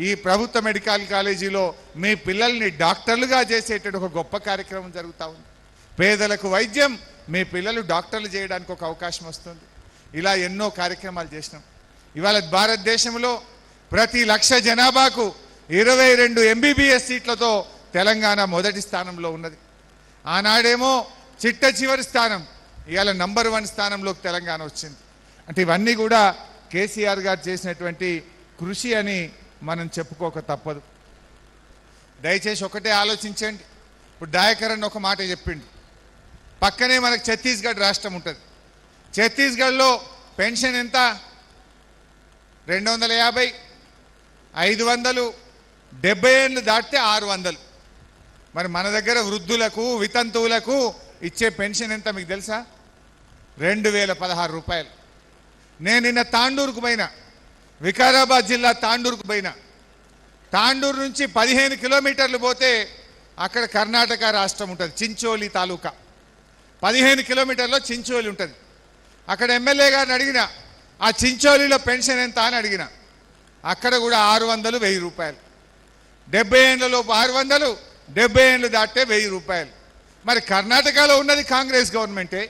D: ఈ ప్రభుత్వ మెడికల్ కాలేజీలో మీ పిల్లల్ని డాక్టర్లుగా చేసేటటువంటి ఒక గొప్ప కార్యక్రమం జరుగుతూ ఉంది. పేదలకు వైద్యం, మీ పిల్లలు డాక్టర్లు చేయడానికి ఒక అవకాశం వస్తుంది. ఇలా ఎన్నో కార్యక్రమాలు చేసినాం. ఇవాళ భారతదేశంలో ప్రతి 1,00,000 జనాభాకు 22 ఎంబీబీఎస్ సీట్లతో తెలంగాణ మొదటి స్థానంలో ఉన్నది. ఆనాడేమో చిట్ట చివరి స్థానం, ఇవాళ నంబర్ 1 స్థానంలోకి తెలంగాణ వచ్చింది. అంటే ఇవన్నీ కూడా కేసీఆర్ గారు చేసినటువంటి కృషి అని మనం చెప్పుకోక తప్పదు. దయచేసి ఒకటే ఆలోచించండి. ఇప్పుడు దయాకరణ్ ఒక మాట చెప్పిండు, పక్కనే మనకు ఛత్తీస్గఢ్ రాష్ట్రం ఉంటుంది. ఛత్తీస్గఢ్లో పెన్షన్ ఎంత? 250, 500, 70 ఏళ్ళు దాటితే 600. మరి మన దగ్గర వృద్ధులకు, వితంతువులకు ఇచ్చే పెన్షన్ ఎంత మీకు తెలుసా? 2,016 రూపాయలు. నేను నిన్న తాండూరుకు పోయినా, వికారాబాద్ జిల్లా తాండూరుకు పోయినా. తాండూరు నుంచి 15 కిలోమీటర్లు పోతే అక్కడ కర్ణాటక రాష్ట్రం ఉంటుంది, చించోలి తాలూకా. 15 కిలోమీటర్లో చించోలి ఉంటుంది. అక్కడ ఎమ్మెల్యే గారిని అడిగిన, ఆ చించోలిలో పెన్షన్ ఎంత అని అడిగిన. అక్కడ కూడా 600, 1,000 రూపాయలు. 70 ఏళ్ళలోపు 600, 70 ఏళ్ళు దాటితే 1,000 రూపాయలు. మరి కర్ణాటకలో ఉన్నది కాంగ్రెస్ గవర్నమెంటే,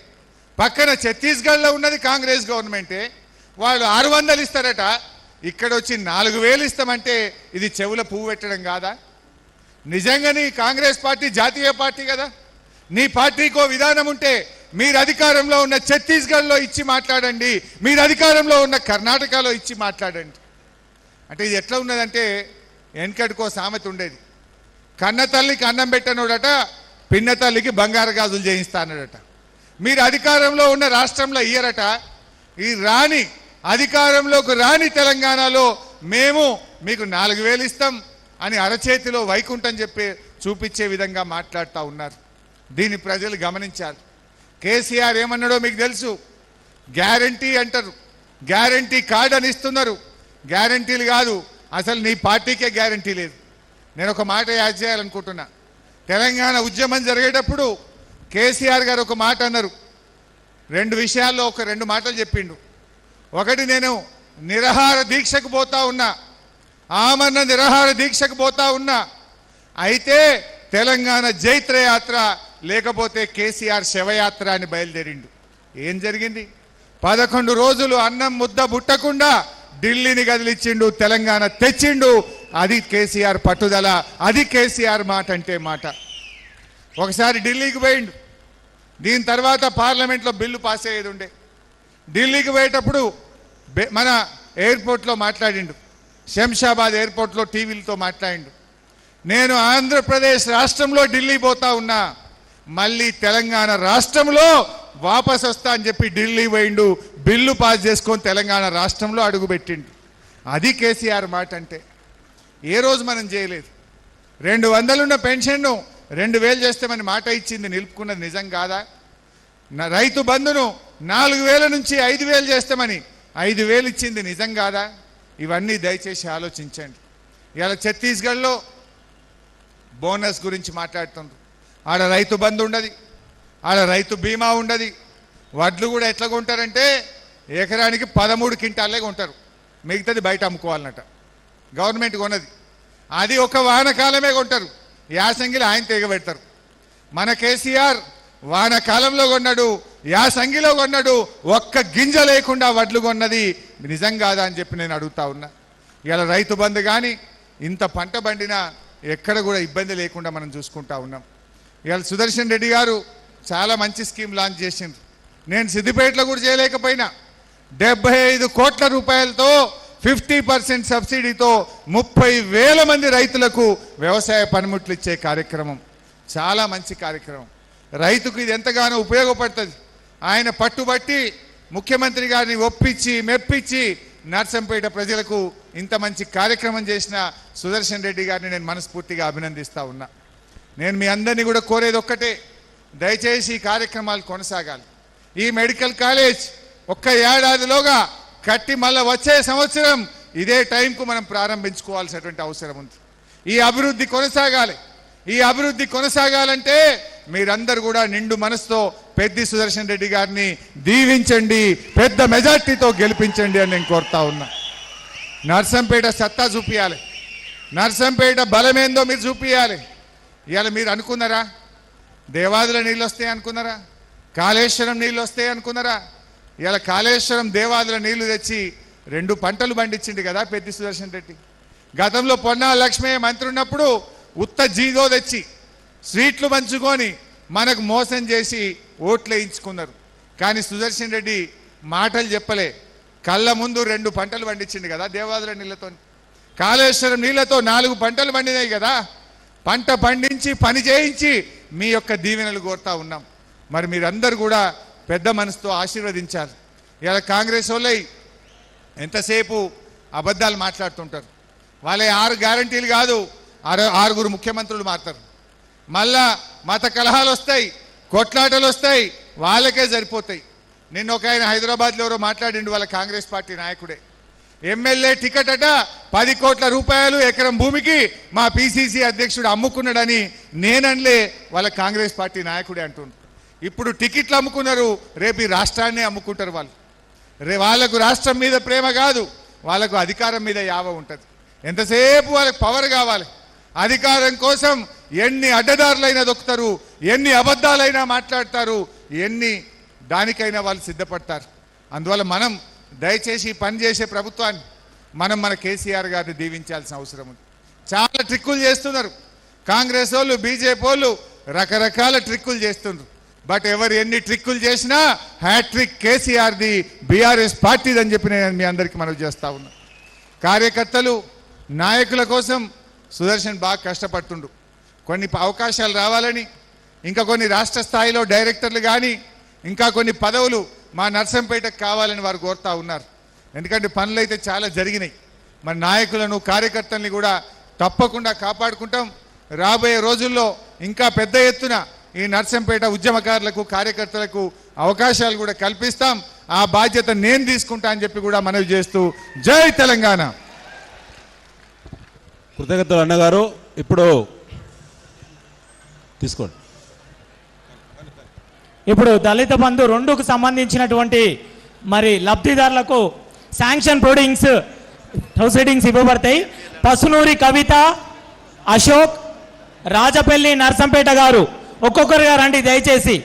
D: పక్కన ఛత్తీస్గఢ్లో ఉన్నది కాంగ్రెస్ గవర్నమెంటే. వాళ్ళు 600 ఇస్తారట, ఇక్కడ వచ్చి 4,000 ఇస్తామంటే ఇది చెవుల పువ్వు పెట్టడం కాదా? నిజంగా నీ కాంగ్రెస్ పార్టీ జాతీయ పార్టీ కదా, నీ పార్టీకో విధానం ఉంటే మీరు అధికారంలో ఉన్న ఛత్తీస్గఢ్లో ఇచ్చి మాట్లాడండి, మీరు అధికారంలో ఉన్న కర్ణాటకలో ఇచ్చి మాట్లాడండి. అంటే ఇది ఎట్లా ఉన్నదంటే, వెనకటికో సామెత ఉండేది, కన్న తల్లికి అన్నం పెట్టనోడట, పిన్న తల్లికి బంగారు గాజులు చేయిస్తానడట. మీరు అధికారంలో ఉన్న రాష్ట్రంలో ఇయ్యరట. ఈ రాని అధికారంలోకి రాని తెలంగాణలో మేము మీకు 4,000 ఇస్తాం అని అరచేతిలో వైకుంఠం చెప్పి చూపించే విధంగా మాట్లాడుతూ ఉన్నారు. దీన్ని ప్రజలు గమనించాలి. కేసీఆర్ ఏమన్నాడో మీకు తెలుసు. గ్యారంటీ అంటారు, గ్యారంటీ కార్డు అని ఇస్తున్నారు. గ్యారంటీలు కాదు, అసలు నీ పార్టీకే గ్యారంటీ లేదు. నేను ఒక మాట యాడ్ చేయాలనుకుంటున్నా. తెలంగాణ ఉద్యమం జరిగేటప్పుడు కేసీఆర్ గారు ఒక మాట అన్నారు. 2 విషయాల్లో ఒక 2 మాటలు చెప్పిండు. ఒకటి, నేను నిరాహార దీక్షకు పోతా ఉన్నా, ఆమరణ నిరాహార దీక్షకు పోతా ఉన్నా, అయితే తెలంగాణ జైత్రయాత్ర లేకపోతే కేసీఆర్ శవయాత్ర అని బయలుదేరిండు. ఏం జరిగింది? 11 రోజులు అన్నం ముద్ద బుట్టకుండా ఢిల్లీని కదిలిచ్చిండు, తెలంగాణ తెచ్చిండు. అది కేసీఆర్ పట్టుదల, అది కేసీఆర్ మాట అంటే మాట. ఒకసారి ఢిల్లీకి పోయిండు. దీని తర్వాత పార్లమెంట్లో బిల్లు పాస్ అయ్యేది ఉండే. ఢిల్లీకి పోయేటప్పుడు మన ఎయిర్పోర్ట్లో మాట్లాడిండు, శంషాబాద్ ఎయిర్పోర్ట్లో టీవీలతో మాట్లాడిండు. నేను ఆంధ్రప్రదేశ్ రాష్ట్రంలో ఢిల్లీ పోతా ఉన్నా, మళ్ళీ తెలంగాణ రాష్ట్రంలో వాపస్ వస్తా అని చెప్పి ఢిల్లీ పోయిండు. బిల్లు పాస్ చేసుకొని తెలంగాణ రాష్ట్రంలో అడుగుపెట్టిండు. అది కేసీఆర్ మాట అంటే. ఏ రోజు మనం చేయలేదు. 200 ఉన్న పెన్షన్ను 2,000 చేస్తామని మాట ఇచ్చింది, నిలుపుకున్నది నిజం కాదా? రైతు బంధును 4,000 నుంచి 5,000 చేస్తామని 5,000 ఇచ్చింది నిజం కాదా? ఇవన్నీ దయచేసి ఆలోచించండి. ఇవాళ ఛత్తీస్గఢ్లో బోనస్ గురించి మాట్లాడుతుండ్రు. ఆడ రైతు బంధు ఉండదు, ఆడ రైతు బీమా ఉండదు. వడ్లు కూడా ఎట్లా కొంటారంటే ఎకరానికి 13 క్వింటాలే కొంటారు, మిగతాది బయట అమ్ముకోవాలన్నట. గవర్నమెంట్ కొన్నది అది ఒక వానకాలమే కొంటారు, యాసంగిలో ఆయన తెగబెడతారు. మన కేసీఆర్ వానకాలంలో కొన్నాడు, యాసంగిలో కొన్నాడు, ఒక్క గింజ లేకుండా వడ్లు కొన్నది నిజం కాదా అని చెప్పి నేను అడుగుతా ఉన్నా. ఇలా రైతు బంధు కానీ ఇంత పంట పండినా ఎక్కడ కూడా ఇబ్బంది లేకుండా మనం చూసుకుంటా ఉన్నాం. ఇవాళ సుదర్శన్ రెడ్డి గారు చాలా మంచి స్కీమ్ లాంచ్ చేసిండ్రు. నేను సిద్దిపేటలో కూడా చేయలేకపోయినా 75 కోట్ల రూపాయలతో 50% సబ్సిడీతో 30,000 మంది రైతులకు వ్యవసాయ పనిముట్లు ఇచ్చే కార్యక్రమం చాలా మంచి కార్యక్రమం. రైతుకు ఇది ఎంతగానో ఉపయోగపడుతుంది. ఆయన పట్టుబట్టి ముఖ్యమంత్రి గారిని ఒప్పించి మెప్పించి నర్సంపేట ప్రజలకు ఇంత మంచి కార్యక్రమం చేసిన సుదర్శన్ రెడ్డి గారిని నేను మనస్ఫూర్తిగా అభినందిస్తా ఉన్నా. నేను మీ అందరినీ కూడా కోరేది ఒక్కటే, దయచేసి ఈ కార్యక్రమాలు కొనసాగాలి. ఈ మెడికల్ కాలేజ్ ఒక్క ఏడాదిలోగా కట్టి మళ్ళీ వచ్చే సంవత్సరం ఇదే టైంకు మనం ప్రారంభించుకోవాల్సినటువంటి అవసరం ఉంది. ఈ అభివృద్ధి కొనసాగాలి. ఈ అభివృద్ధి కొనసాగాలంటే మీరందరూ కూడా నిండు మనసుతో పెద్ది సుదర్శన్ రెడ్డి గారిని దీవించండి, పెద్ద మెజార్టీతో గెలిపించండి అని నేను కోరుతా ఉన్నా. నర్సంపేట సత్తా చూపియాలి, నర్సంపేట బలమేందో మీరు చూపియాలి. ఇవాళ మీరు అనుకున్నారా దేవాదుల నీళ్ళు వస్తాయి అనుకున్నారా? కాళేశ్వరం నీళ్ళు వస్తాయి అనుకున్నారా? ఇవాళ కాళేశ్వరం దేవాదుల నీళ్లు తెచ్చి 2 పంటలు పండించింది కదా పెద్ది సుదర్శన్ రెడ్డి. గతంలో పొన్నాల లక్ష్మయ్య మంత్రి ఉన్నప్పుడు ఉత్త జీదో తెచ్చి స్వీట్లు పంచుకొని మనకు మోసం చేసి ఓట్లు వేయించుకున్నారు. కానీ సుదర్శన్ రెడ్డి మాటలు చెప్పలే, కళ్ళ ముందు 2 పంటలు పండించింది కదా దేవాదుల నీళ్లతో. కాళేశ్వరం నీళ్లతో 4 పంటలు పండినాయి కదా. పంట పండించి పని చేయించి మీ యొక్క దీవెనలు కోరుతా ఉన్నాం. మరి మీరందరూ కూడా పెద్ద మనసుతో ఆశీర్వదించాలి. ఇలా కాంగ్రెస్ వాళ్ళై ఎంతసేపు అబద్ధాలు మాట్లాడుతుంటారు. వాళ్ళే 6 గ్యారంటీలు కాదు 6 ముఖ్యమంత్రులు మారుతారు. మళ్ళా మత కలహాలు వస్తాయి, కొట్లాటలు వస్తాయి, వాళ్ళకే సరిపోతాయి. నిన్న ఒక ఆయన హైదరాబాద్లో ఎవరో మాట్లాడిండు, వాళ్ళ కాంగ్రెస్ పార్టీ నాయకుడే. ఎమ్మెల్యే టికెట్ అట 10 కోట్ల రూపాయలు ఎకరం భూమికి మా పిసిసి అధ్యక్షుడు అమ్ముకున్నాడని నేనన్లే, వాళ్ళ కాంగ్రెస్ పార్టీ నాయకుడే అంటుండ్రు. ఇప్పుడు టికెట్లు అమ్ముకున్నారు, రేపు ఈ రాష్ట్రాన్ని అమ్ముకుంటారు వాళ్ళు. వాళ్ళకు రాష్ట్రం మీద ప్రేమ కాదు, వాళ్ళకు అధికారం మీద యావ ఉంటుంది. ఎంతసేపు వాళ్ళకి పవర్ కావాలి. అధికారం కోసం ఎన్ని అడ్డదారులైనా దొక్కుతారు, ఎన్ని అబద్ధాలైనా మాట్లాడతారు, ఎన్ని దానికైనా వాళ్ళు సిద్ధపడతారు. అందువల్ల మనం దయచేసి పని చేసే ప్రభుత్వాన్ని మన కేసీఆర్ గారిని దీవించాల్సిన అవసరం ఉంది. చాలా ట్రిక్కులు చేస్తున్నారు కాంగ్రెస్ వాళ్ళు, బీజేపీ వాళ్ళు రకరకాల ట్రిక్కులు చేస్తున్నారు. బట్ ఎవరు ఎన్ని ట్రిక్కులు చేసినా హ్యాట్రిక్ కేసీఆర్ది, బీఆర్ఎస్ పార్టీది అని చెప్పి నేను మీ అందరికీ మనవి చేస్తా ఉన్నా. కార్యకర్తలు నాయకుల కోసం సుదర్శన్ బాగా కష్టపడుతుండు. కొన్ని అవకాశాలు రావాలని, ఇంకా కొన్ని రాష్ట్ర స్థాయిలో డైరెక్టర్లు కానీ ఇంకా కొన్ని పదవులు మా నర్సంపేటకు కావాలని వారు కోరుతా ఉన్నారు. ఎందుకంటే పనులు అయితే చాలా జరిగినాయి. మన నాయకులను కార్యకర్తల్ని కూడా తప్పకుండా కాపాడుకుంటాం. రాబోయే రోజుల్లో ఇంకా పెద్ద ఎత్తున ఈ నర్సంపేట ఉద్యమకారులకు కార్యకర్తలకు అవకాశాలు కూడా కల్పిస్తాం. ఆ బాధ్యత నేను తీసుకుంటా అని చెప్పి కూడా మనవి చేస్తూ జై తెలంగాణ.
B: కృతజ్ఞతలు అన్నగారు. ఇప్పుడు తీసుకోండి.
E: ఇప్పుడు దళిత బంధు 2కు సంబంధించినటువంటి మరి లబ్ధిదారులకు శాంక్షన్ ప్రొసీడింగ్స్ ఇవ్వబడతాయి. పసునూరి కవిత, అశోక్, రాజపల్లి నర్సంపేట గారు ఒక్కొక్కరుగా రండి దయచేసి.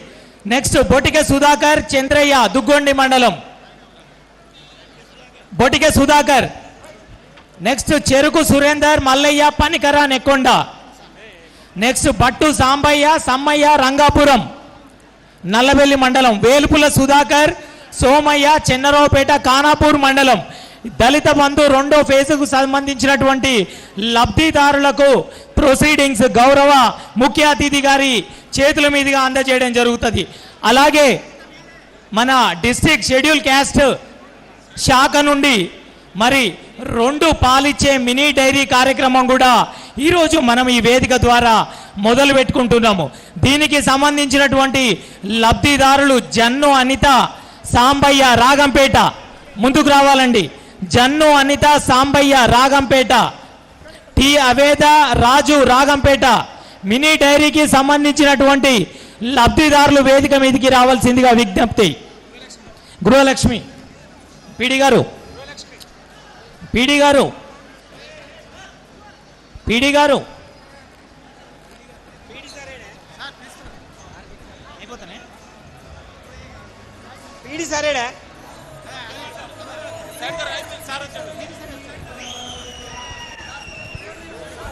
E: నెక్స్ట్ బొటికె సుధాకర్, చంద్రయ్య, దుగ్గొండి మండలం. బొటికె సుధాకర్. నెక్స్ట్ చెరుకు సురేందర్, మల్లయ్య, పనికర, నెక్కొండ. నెక్స్ట్ బట్టు సాంబయ్య, సమ్మయ్య, రంగాపురం, నల్లబెల్లి మండలం. వేలుపుల సుధాకర్, సోమయ్య, చెన్నరావుపేట, ఖానాపూర్ మండలం. దళిత బంధు 2వ ఫేజ్కు సంబంధించినటువంటి లబ్ధిదారులకు ప్రొసీడింగ్స్ గౌరవ ముఖ్య అతిథి గారి చేతుల మీదుగా అందజేయడం జరుగుతుంది. అలాగే మన డిస్ట్రిక్ట్ షెడ్యూల్ క్యాస్ట్ శాఖ నుండి మరి 2 పాలిచ్చే మినీ డైరీ కార్యక్రమం కూడా ఈరోజు మనం ఈ వేదిక ద్వారా మొదలు పెట్టుకుంటున్నాము. దీనికి సంబంధించినటువంటి లబ్ధిదారులు జన్ను అనిత, సాంబయ్య, రాగంపేట. ముందుకు రావాలండి. జన్ను అనిత సాంబయ్య రాగంపేట, టి అవేద రాజు రాగంపేట. మినీ డైరీకి సంబంధించినటువంటి లబ్ధిదారులు వేదిక మీదకి రావాల్సిందిగా విజ్ఞప్తి. గృహలక్ష్మి పీడి గారు, పీడి గారు, పీడి గారు, పీడి సరేడా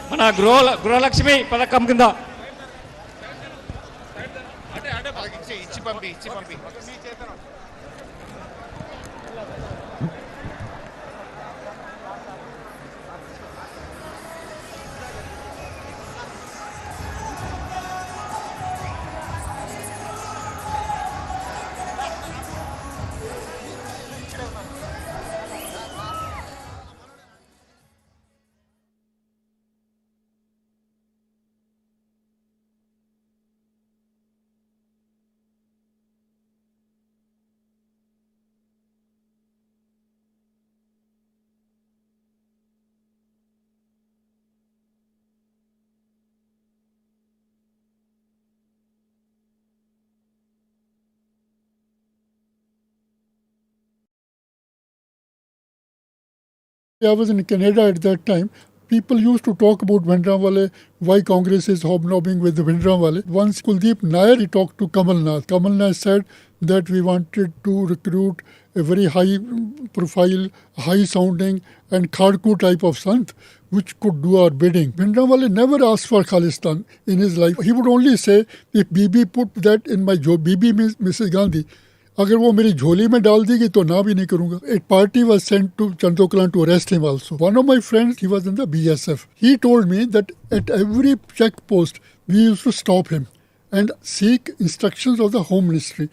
E: మన గృహలక్ష్మి పథకం కింద
D: ఇచ్చి పంపి
F: I was in Canada at that time. People used to talk about Bhindranwale, why Congress is hobnobbing with the Bhindranwale. Once Kuldeep Nair he talked to Kamal Nath. Kamal Nath said that we wanted to recruit a very high profile, high sounding and Khadku type of sant which could do our bidding. Bhindranwale never asked for Khalistan in his life. He would only say, if Bibi put that in my job, Bibi means Mrs. Gandhi, अगर वो मेरी झोली में डाल देगी तो ना भी नहीं करूंगा. A party was sent to Chandoklan to arrest him also. One of my friends, he was in the BSF. He told me that at every checkpost we used to stop him and seek instructions of the Home Ministry.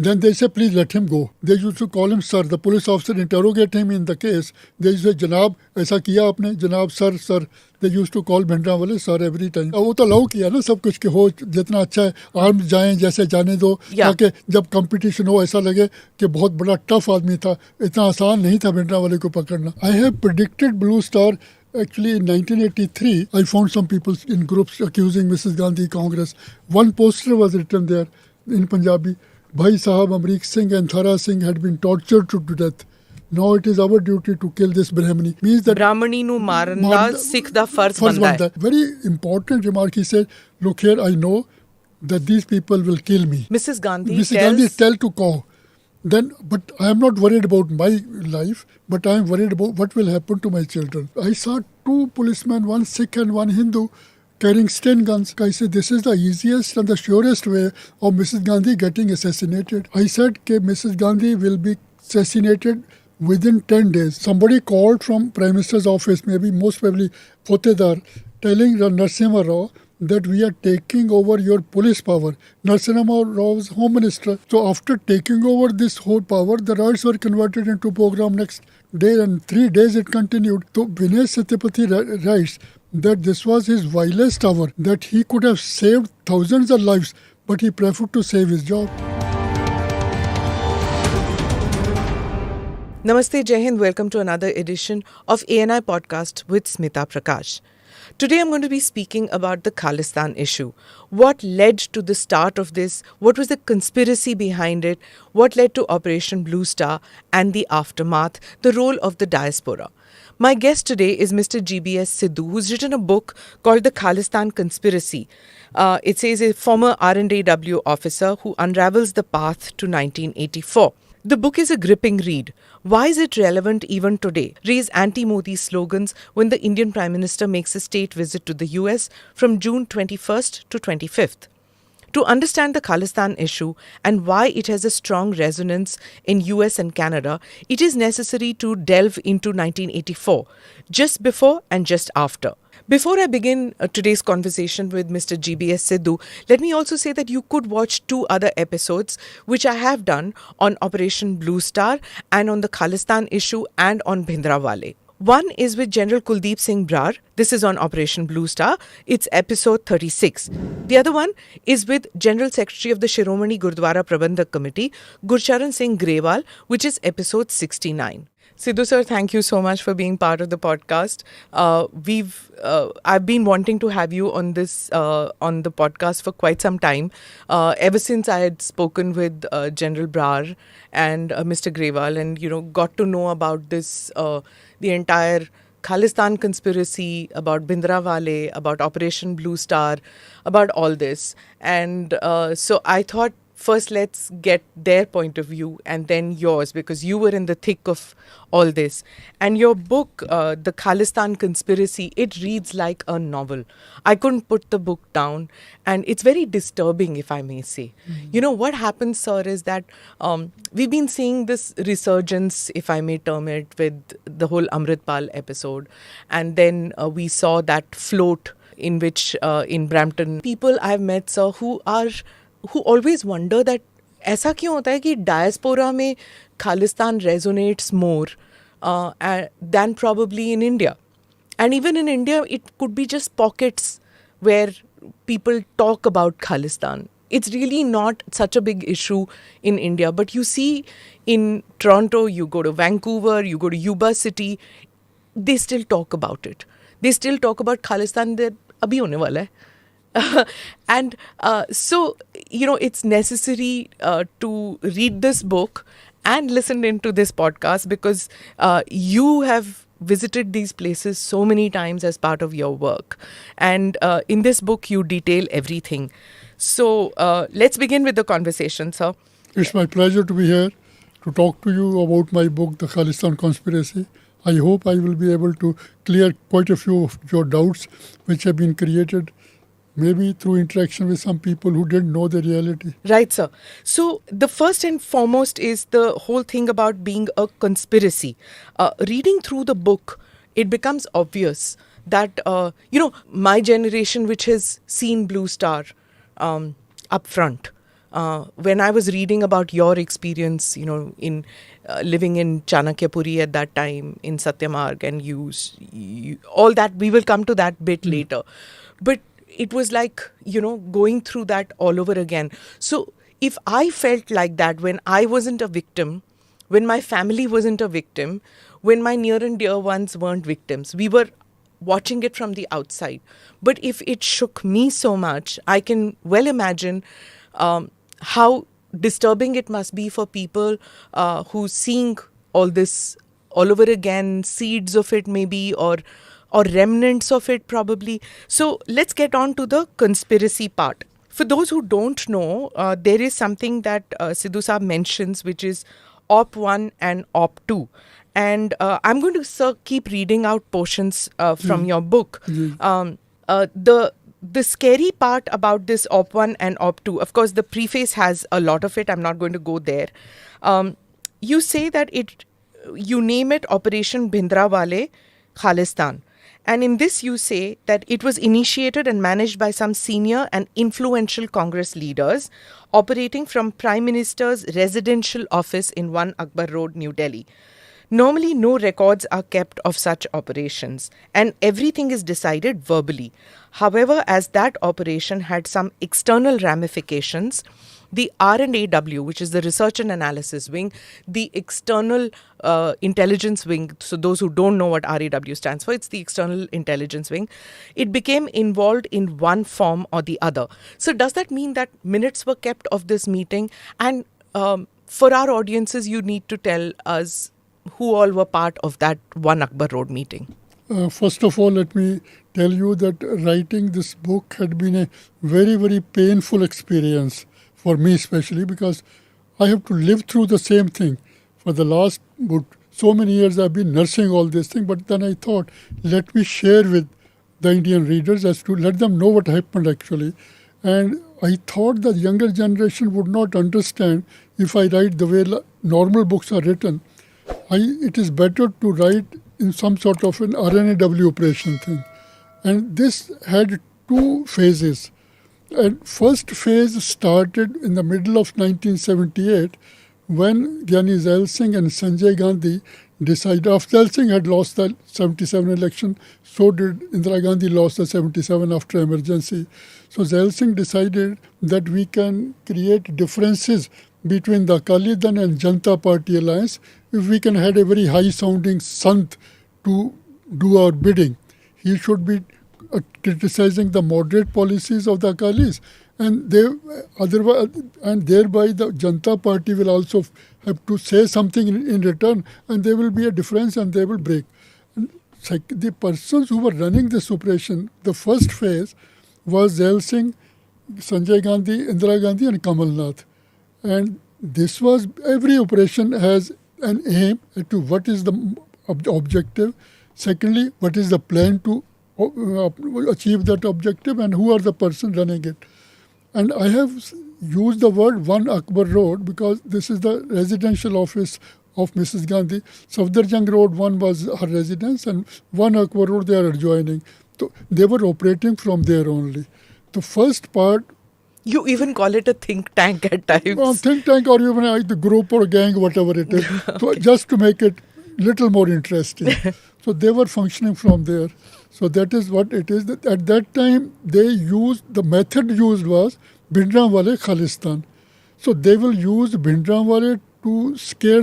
F: Then they say, please let him go. They used to call him sir. The police officer interrogate him in the case. They used to say, Janab, ऐसा किया आपने? Janab, sir, sir. They used to call Bhindranwale sir every time. वो तो अलाउ किया ना सब कुछ कि हो जितना अच्छा है आर्म जाएं जैसे जाने दो ताकि जब कंपटीशन हो ऐसा लगे कि बहुत बड़ा टफ आदमी था. इतना आसान नहीं था Bhindranwale को पकड़ना. I have predicted Blue Star. Actually, in 1983, I found some people in groups accusing Mrs. Gandhi, Congress. One poster was written there in Punjabi. Bhai Sahab Amrik Singh and Thara Singh had been tortured to death. Now it is our duty to kill this Brahmani. Means that
G: Brahmani nu maran da Sikh da farz banda hai.
F: Very important remark. He said, look here, I know that these people will kill me.
G: Mrs. Gandhi
F: tell to call. Then, but I am not worried about my life, but I am worried about what will happen to my children. I saw two policemen, one Sikh and one Hindu, carrying stun guns. I said, this is the easiest and the surest way of Mrs. Gandhi getting assassinated. I said, Mrs. Gandhi will be assassinated within 10 days. Somebody called from Prime Minister's office, maybe most probably Photedar, telling Narsampet Rao that we are taking over your police power. Narsampet Rao was Home Minister. So after taking over this whole power, the riots were converted into program next day and 3 days it continued. So Vinay Satyapati writes that this was his vilest hour, that he could have saved thousands of lives, but he preferred to save his job.
G: Namaste, Jai Hind. Welcome to another edition of ANI Podcast with Smita Prakash. Today I'm going to be speaking about the Khalistan issue. What led to the start of this? What was the conspiracy behind it? What led to Operation Blue Star and the aftermath? The role of the diaspora. My guest today is Mr. GBS Sidhu, who's written a book called The Khalistan Conspiracy. It says a former R&AW officer who unravels the path to 1984. The book is a gripping read. Why is it relevant even today? Raise anti-Modi slogans when the Indian Prime Minister makes a state visit to the US from June 21st to 25th. To understand the Khalistan issue and why it has a strong resonance in US and Canada, it is necessary to delve into 1984, just before and just after. Before I begin today's conversation with Mr. GBS Sidhu, let me also say that you could watch 2 other episodes which I have done on Operation Blue Star and on the Khalistan issue and on Bhindranwale. One is with General Kuldeep Singh Brar. This is on Operation Blue Star. It's episode 36. The other one is with General Secretary of the Shiromani Gurdwara Prabandhak Committee, Gurcharan Singh Grewal, which is episode 69. Sidhu sir, thank you so much for being part of the podcast. I've been wanting to have you on this on the podcast for quite some time. Ever since I had spoken with General Brar and Mr. Grewal, and got to know about this, the entire Khalistan conspiracy, about Bhindranwale, about Operation Blue Star, about all this, and so I thought, first, let's get their point of view and then yours, because you were in the thick of all this. And your book, The Khalistan Conspiracy, it reads like a novel. I couldn't put the book down, and it's very disturbing, if I may say. What happens, sir, is that we've been seeing this resurgence, if I may term it, with the whole Amritpal episode. And then we saw that float in which, in Brampton, people I've met, sir, who always wonder that ऐसा क्यों होता है कि diaspora में Khalistan resonates more than probably in India. And even in India, it could be just pockets where people talk about Khalistan. It's really not such a big issue in India. But you see in Toronto, you go to Vancouver, you go to Yuba City, they still talk about it. They still talk about Khalistan. That abhi hone wala hai. And so, it's necessary to read this book and listen into this podcast, because you have visited these places so many times as part of your work. And in this book, you detail everything. So let's begin with the conversation, sir.
F: It's my pleasure to be here to talk to you about my book, The Khalistan Conspiracy. I hope I will be able to clear quite a few of your doubts which have been created maybe through interaction with some people who didn't know the reality.
G: Right, sir. So the first and foremost is the whole thing about being a conspiracy. Reading through the book, it becomes obvious that, my generation, which has seen Blue Star up front, when I was reading about your experience, in living in Chanakyapuri at that time, in Satyamarg, and you all that, we will come to that bit later. But it was like, going through that all over again. So if I felt like that when I wasn't a victim, when my family wasn't a victim, when my near and dear ones weren't victims, we were watching it from the outside. But if it shook me so much, I can well imagine how disturbing it must be for people who's seeing all this all over again, seeds of it maybe, or remnants of it probably. So let's get on to the conspiracy part. For those who don't know, there is something that Sidhu Saab mentions, which is Op 1 and Op 2. And I'm going to keep reading out portions from your book. The scary part about this Op 1 and Op 2, of course, the preface has a lot of it. I'm not going to go there. You say that you name it Operation Bhindranwale Khalistan. And in this you say that it was initiated and managed by some senior and influential Congress leaders operating from Prime Minister's residential office in 1 Akbar Road, New Delhi. Normally, no records are kept of such operations, and everything is decided verbally. However, as that operation had some external ramifications, the R&AW, which is the Research and Analysis Wing, the external intelligence wing, so those who don't know what RAW stands for, it's the external intelligence wing, it became involved in one form or the other. So does that mean that minutes were kept of this meeting? And for our audiences, you need to tell us who all were part of that 1 Akbar Road meeting.
F: First of all, let me tell you that writing this book had been a very, very painful experience for me especially, because I have to live through the same thing. For the last so many years I've been nursing all this thing, but then I thought, let me share with the Indian readers as to let them know what happened actually. And I thought the younger generation would not understand if I write the way normal books are written. It is better to write in some sort of an RNAW operation thing. And this had two phases. And first phase started in the middle of 1978 when Gyani Zail Singh and Sanjay Gandhi decide. After Dal Singh had lost the 77 election, so did Indira Gandhi lost the 77 after emergency. So Dal Singh decided that we can create differences between the Akali Dal and Janata Party alliance if we can have a very high-sounding sant to do our bidding. He should be criticizing the moderate policies of the Akalis, and and thereby the Janata Party will also have to say something in return, and there will be a difference and they will break. And the persons who were running this operation, the first phase was Dal Singh, Sanjay Gandhi, Indira Gandhi and Kamal Nath. And this was, every operation has an aim to what is the objective. Secondly, what is the plan to achieve that objective, and who are the person running it. And I have used the word One Akbar Road because this is the residential office of Mrs. Gandhi. Safdarjung Road 1 was her residence, and One Akbar Road they are adjoining. So they were operating from there only. The first part.
G: You even call it a think tank at times.
F: Well, think tank or even the group or gang, whatever it is. So just to make it little more interesting. So they were functioning from there. So that is what it is. At that time, the method used was Bhindranwale Khalistan. So they will use Bhindranwale to scare